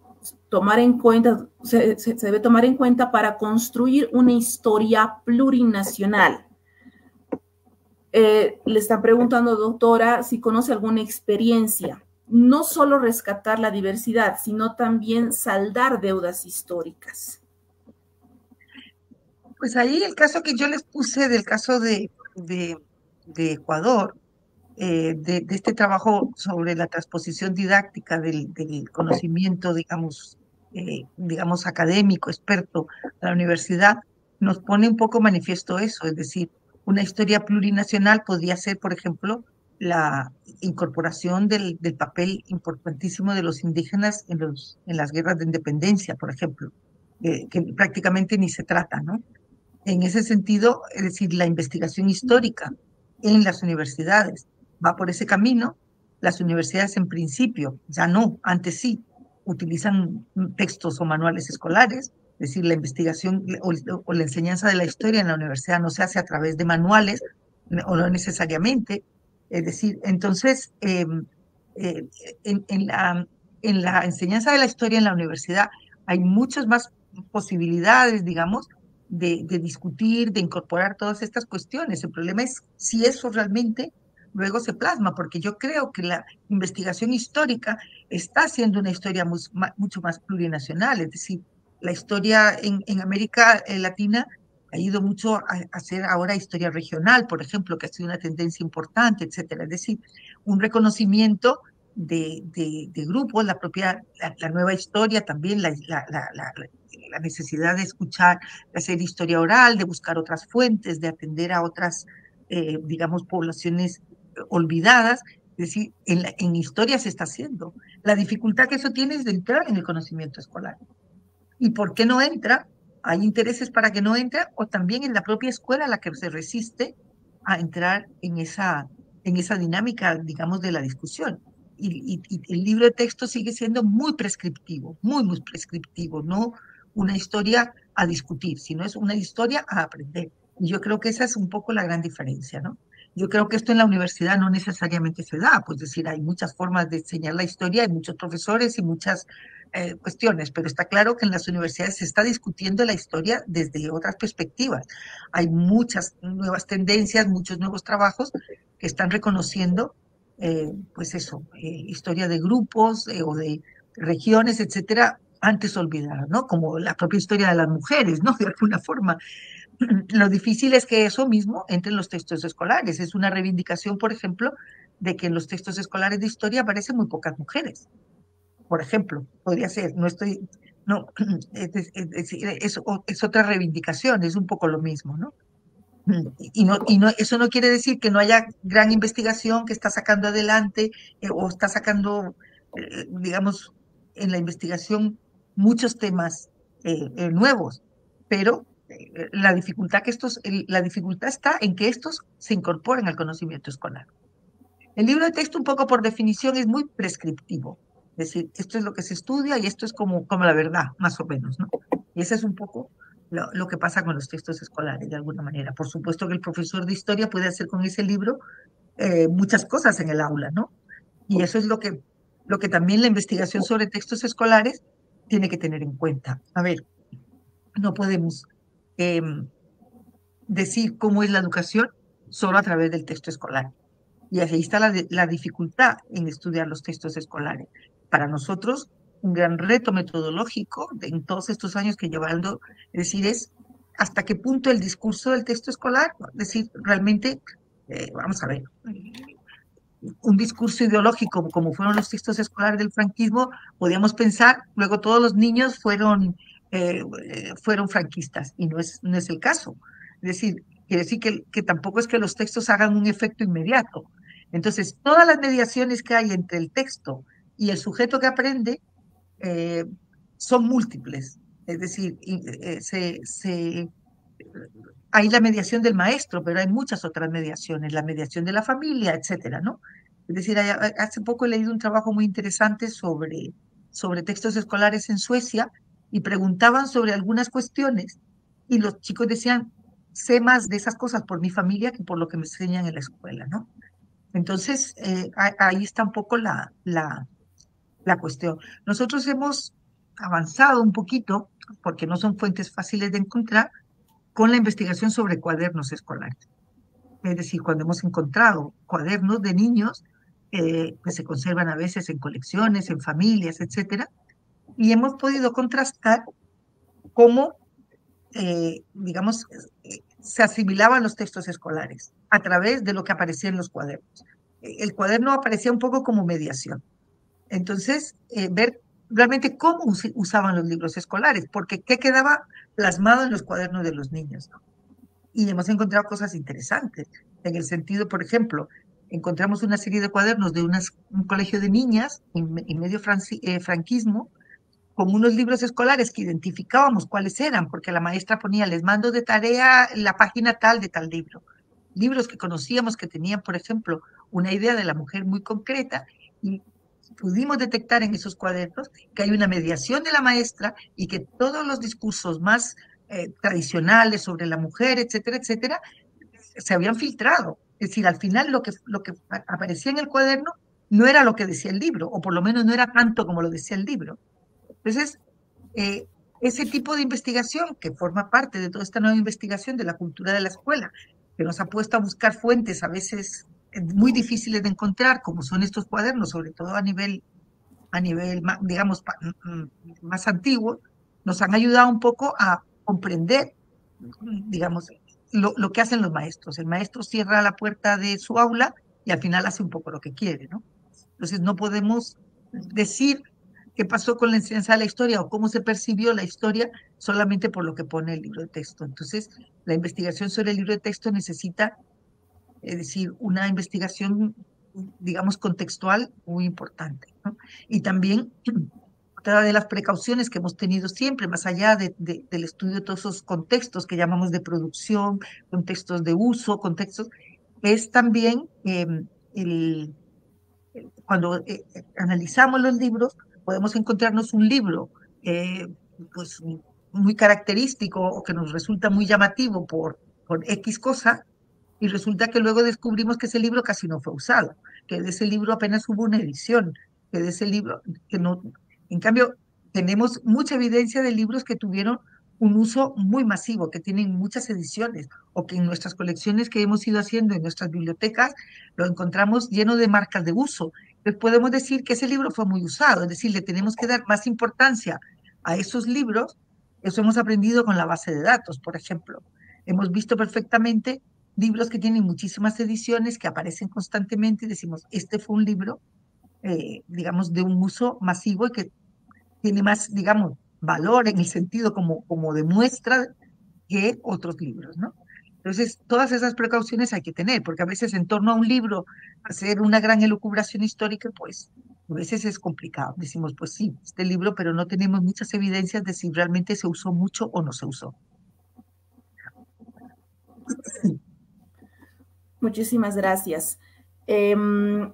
tomar en cuenta, se debe tomar en cuenta para construir una historia plurinacional? Le están preguntando, doctora, si conoce alguna experiencia, no solo rescatar la diversidad, sino también saldar deudas históricas. Pues ahí el caso que yo les puse del caso de Ecuador, de este trabajo sobre la transposición didáctica del conocimiento, digamos, académico, experto de la universidad, nos pone un poco manifiesto eso, es decir, una historia plurinacional podría ser, por ejemplo, la incorporación del papel importantísimo de los indígenas en las guerras de independencia, por ejemplo, que prácticamente ni se trata, ¿no? En ese sentido, es decir, la investigación histórica en las universidades va por ese camino. Las universidades en principio, ya no, antes sí, utilizan textos o manuales escolares, es decir, la investigación o la enseñanza de la historia en la universidad no se hace a través de manuales o no necesariamente. Es decir, entonces, eh, en, en la, en la enseñanza de la historia en la universidad hay muchas más posibilidades, digamos, de discutir, de incorporar todas estas cuestiones. El problema es si eso realmente luego se plasma, porque yo creo que la investigación histórica está haciendo una historia mucho más plurinacional, es decir, la historia en América Latina ha ido mucho a hacer ahora historia regional, por ejemplo, que ha sido una tendencia importante, etcétera. Es decir, un reconocimiento de grupos, la nueva historia también, la necesidad de escuchar, de hacer historia oral, de buscar otras fuentes, de atender a otras, digamos, poblaciones olvidadas. Es decir, en historia se está haciendo. La dificultad que eso tiene es de entrar en el conocimiento escolar. ¿Y por qué no entra? Hay intereses para que no entre, o también en la propia escuela la que se resiste a entrar en esa dinámica, digamos, de la discusión. Y el libro de texto sigue siendo muy prescriptivo, muy prescriptivo, no una historia a discutir, sino es una historia a aprender. Y yo creo que esa es un poco la gran diferencia, ¿no? Yo creo que esto en la universidad no necesariamente se da, pues decir, hay muchas formas de enseñar la historia, hay muchos profesores y muchas cuestiones, pero está claro que en las universidades se está discutiendo la historia desde otras perspectivas. Hay muchas nuevas tendencias, muchos nuevos trabajos que están reconociendo, pues eso, historia de grupos o de regiones, etcétera, antes olvidadas, ¿no? Como la propia historia de las mujeres, ¿no? De alguna forma. Lo difícil es que eso mismo entre en los textos escolares. Es una reivindicación, por ejemplo, de que en los textos escolares de historia aparecen muy pocas mujeres. Por ejemplo, podría ser, no estoy, no, es otra reivindicación, es un poco lo mismo, ¿no? Eso no quiere decir que no haya gran investigación que está sacando adelante o está sacando, digamos, en la investigación muchos temas nuevos, pero la dificultad está en que estos se incorporen al conocimiento escolar. El libro de texto, un poco por definición, es muy prescriptivo. Es decir, esto es lo que se estudia y esto es como la verdad, más o menos, ¿no? Y ese es un poco lo que pasa con los textos escolares, de alguna manera. Por supuesto que el profesor de historia puede hacer con ese libro muchas cosas en el aula, ¿no? Y eso es lo que también la investigación sobre textos escolares tiene que tener en cuenta. A ver, no podemos eh, decir cómo es la educación solo a través del texto escolar. Y ahí está la dificultad en estudiar los textos escolares. Para nosotros, un gran reto metodológico en todos estos años que llevando, es decir, es hasta qué punto el discurso del texto escolar, es decir, realmente, vamos a ver, un discurso ideológico como fueron los textos escolares del franquismo, podíamos pensar, luego todos los niños fueron franquistas, y no es el caso. Es decir, quiere decir que tampoco es que los textos hagan un efecto inmediato. Entonces, todas las mediaciones que hay entre el texto y el sujeto que aprende eh, son múltiples. Es decir, hay la mediación del maestro, pero hay muchas otras mediaciones, la mediación de la familia, etcétera, ¿no? Es decir, hace poco he leído un trabajo muy interesante sobre textos escolares en Suecia y preguntaban sobre algunas cuestiones y los chicos decían, sé más de esas cosas por mi familia que por lo que me enseñan en la escuela, ¿no? Entonces, ahí está un poco la cuestión. Nosotros hemos avanzado un poquito, porque no son fuentes fáciles de encontrar, con la investigación sobre cuadernos escolares. Es decir, cuando hemos encontrado cuadernos de niños que se conservan a veces en colecciones, en familias, etcétera, y hemos podido contrastar cómo, digamos, se asimilaban los textos escolares a través de lo que aparecía en los cuadernos. El cuaderno aparecía un poco como mediación. Entonces, ver realmente cómo usaban los libros escolares, porque qué quedaba plasmado en los cuadernos de los niños, ¿no? Y hemos encontrado cosas interesantes, en el sentido, por ejemplo, encontramos una serie de cuadernos de un colegio de niñas en medio franquismo, con unos libros escolares que identificábamos cuáles eran, porque la maestra ponía, les mando de tarea la página tal de tal libro. Libros que conocíamos que tenían, por ejemplo, una idea de la mujer muy concreta y pudimos detectar en esos cuadernos que hay una mediación de la maestra y que todos los discursos más tradicionales sobre la mujer, etcétera, etcétera, se habían filtrado. Es decir, al final lo que aparecía en el cuaderno no era lo que decía el libro, o por lo menos no era tanto como lo decía el libro. Entonces, eh, ese tipo de investigación que forma parte de toda esta nueva investigación de la cultura de la escuela, que nos ha puesto a buscar fuentes a veces muy difíciles de encontrar, como son estos cuadernos, sobre todo a nivel digamos, más antiguo, nos han ayudado un poco a comprender, digamos, lo que hacen los maestros. El maestro cierra la puerta de su aula y al final hace un poco lo que quiere, ¿no? Entonces no podemos decir qué pasó con la enseñanza de la historia o cómo se percibió la historia solamente por lo que pone el libro de texto. Entonces, la investigación sobre el libro de texto necesita, es decir, una investigación, digamos, contextual muy importante, ¿no? Y también otra de las precauciones que hemos tenido siempre, más allá del estudio de todos esos contextos que llamamos de producción, contextos de uso, contextos, es también el, cuando analizamos los libros, podemos encontrarnos un libro pues, muy característico o que nos resulta muy llamativo por X cosa, y resulta que luego descubrimos que ese libro casi no fue usado, que de ese libro apenas hubo una edición, que de ese libro, que no, en cambio, tenemos mucha evidencia de libros que tuvieron un uso muy masivo, que tienen muchas ediciones, o que en nuestras colecciones que hemos ido haciendo en nuestras bibliotecas lo encontramos lleno de marcas de uso. Entonces podemos decir que ese libro fue muy usado, es decir, le tenemos que dar más importancia a esos libros. Eso hemos aprendido con la base de datos, por ejemplo. Hemos visto perfectamente libros que tienen muchísimas ediciones, que aparecen constantemente y decimos, este fue un libro, digamos, de un uso masivo y que tiene más, digamos, valor en el sentido como demuestra que otros libros, ¿no? Entonces, todas esas precauciones hay que tener, porque a veces en torno a un libro, hacer una gran elucubración histórica, pues a veces es complicado. Decimos, pues sí, este libro, pero no tenemos muchas evidencias de si realmente se usó mucho o no se usó. Muchísimas gracias. Em,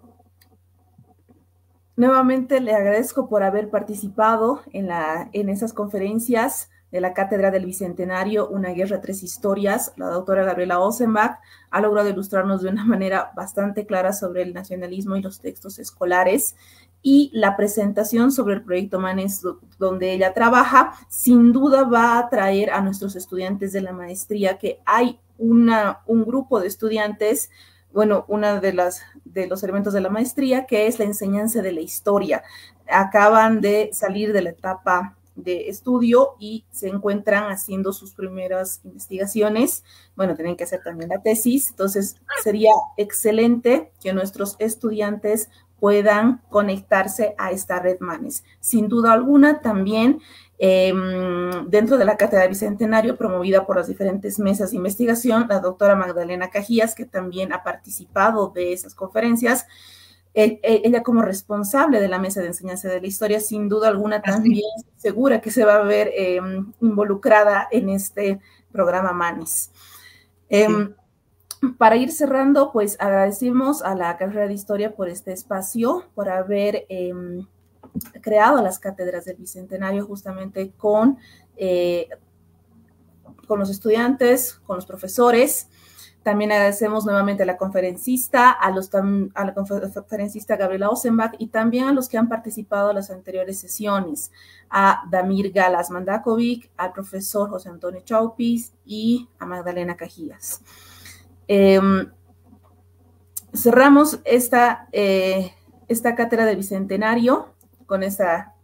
Nuevamente le agradezco por haber participado en esas conferencias de la Cátedra del Bicentenario, Una guerra, tres historias. La doctora Gabriela Ossenbach ha logrado ilustrarnos de una manera bastante clara sobre el nacionalismo y los textos escolares, y la presentación sobre el proyecto Manes, donde ella trabaja, sin duda va a atraer a nuestros estudiantes de la maestría, que hay un grupo de estudiantes, bueno, una de los elementos de la maestría, que es la enseñanza de la historia. Acaban de salir de la etapa de estudio y se encuentran haciendo sus primeras investigaciones. Bueno, tienen que hacer también la tesis, entonces sería excelente que nuestros estudiantes puedan conectarse a esta red Manes. Sin duda alguna, también dentro de la Cátedra Bicentenario, promovida por las diferentes mesas de investigación, la doctora Magdalena Cajías, que también ha participado de esas conferencias, ella como responsable de la mesa de enseñanza de la historia, sin duda alguna también segura que se va a ver involucrada en este programa Manes. Para ir cerrando, pues agradecemos a la carrera de historia por este espacio, por haber creado las cátedras del Bicentenario justamente con los estudiantes, con los profesores. También agradecemos nuevamente a la conferencista, a la conferencista Gabriela Ossenbach, y también a los que han participado en las anteriores sesiones, a Damir Galas Mandakovic, al profesor José Antonio Chaupis y a Magdalena Cajías. Cerramos esta cátedra del Bicentenario con esta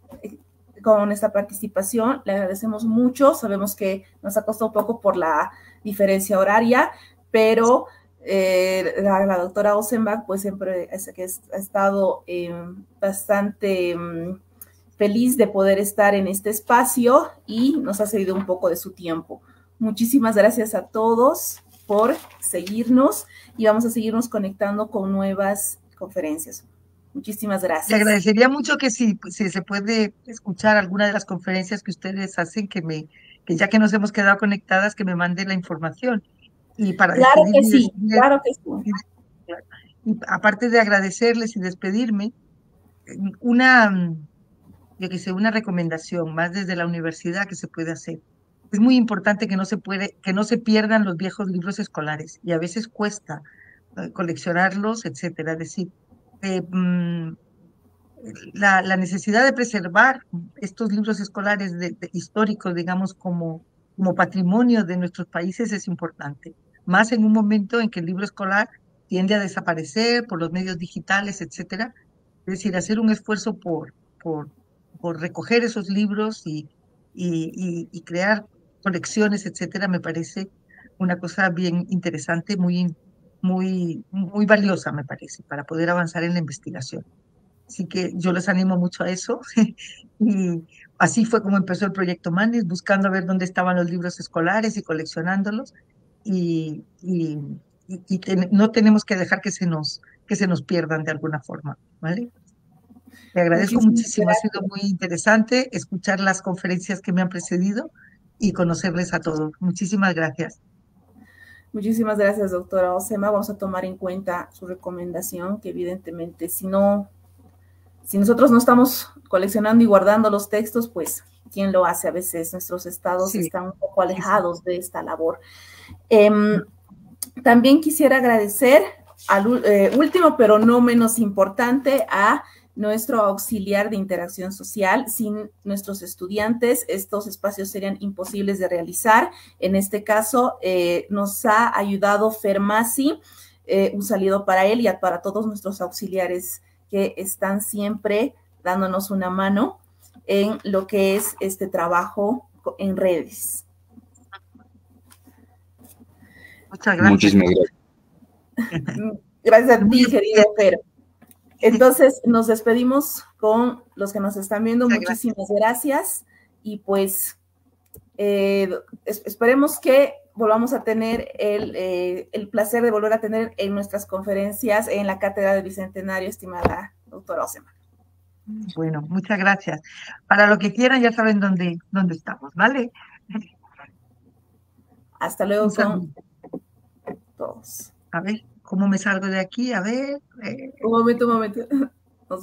participación. Le agradecemos mucho. Sabemos que nos ha costado un poco por la diferencia horaria, pero la doctora Ossenbach pues siempre ha estado bastante feliz de poder estar en este espacio y nos ha cedido un poco de su tiempo. Muchísimas gracias a todos por seguirnos y vamos a seguirnos conectando con nuevas conferencias. Muchísimas gracias. Le agradecería mucho que si se puede escuchar alguna de las conferencias que ustedes hacen, que ya que nos hemos quedado conectadas, que me mande la información. Y para claro que sí, despedirme, claro que sí. Y aparte de agradecerles y despedirme, yo que sé, una recomendación más desde la universidad que se puede hacer. Es muy importante que no se pierdan los viejos libros escolares, y a veces cuesta coleccionarlos, etcétera. Es decir, la necesidad de preservar estos libros escolares históricos, digamos, como patrimonio de nuestros países es importante, más en un momento en que el libro escolar tiende a desaparecer por los medios digitales, etcétera. Es decir, hacer un esfuerzo por recoger esos libros y crear colecciones, etcétera, me parece una cosa bien interesante, muy valiosa, me parece, para poder avanzar en la investigación. Así que yo les animo mucho a eso. Y así fue como empezó el proyecto Manes, buscando ver dónde estaban los libros escolares y coleccionándolos. Y, y, no tenemos que dejar que se nos pierdan de alguna forma, ¿vale? Te agradezco Muchísimas muchísimo, ha sido gracias. muy interesante escuchar las conferencias que me han precedido y conocerles a todos. Muchísimas gracias. Muchísimas gracias, doctora Osema. Vamos a tomar en cuenta su recomendación, que evidentemente si nosotros no estamos coleccionando y guardando los textos, pues, ¿quién lo hace? A veces nuestros estados Sí, están un poco sí, sí. alejados de esta labor. También quisiera agradecer al último, pero no menos importante, a nuestro auxiliar de interacción social. Sin nuestros estudiantes, estos espacios serían imposibles de realizar. En este caso, nos ha ayudado Fermasi, un saludo para él y para todos nuestros auxiliares que están siempre dándonos una mano en lo que es este trabajo en redes. Muchas gracias. Muchísimas gracias. Gracias a Muy ti, querido bien. Fer. Entonces, nos despedimos con los que nos están viendo. Muchas gracias. Muchísimas gracias. Y pues esperemos que volvamos a tener el placer de volver a tener en nuestras conferencias en la Cátedra del Bicentenario, estimada doctora Osema. Bueno, muchas gracias. Para lo que quieran, ya saben dónde estamos, ¿vale? Hasta Un luego con saludo. todos. A ver, ¿cómo me salgo de aquí? A ver. Un momento, un momento. Nos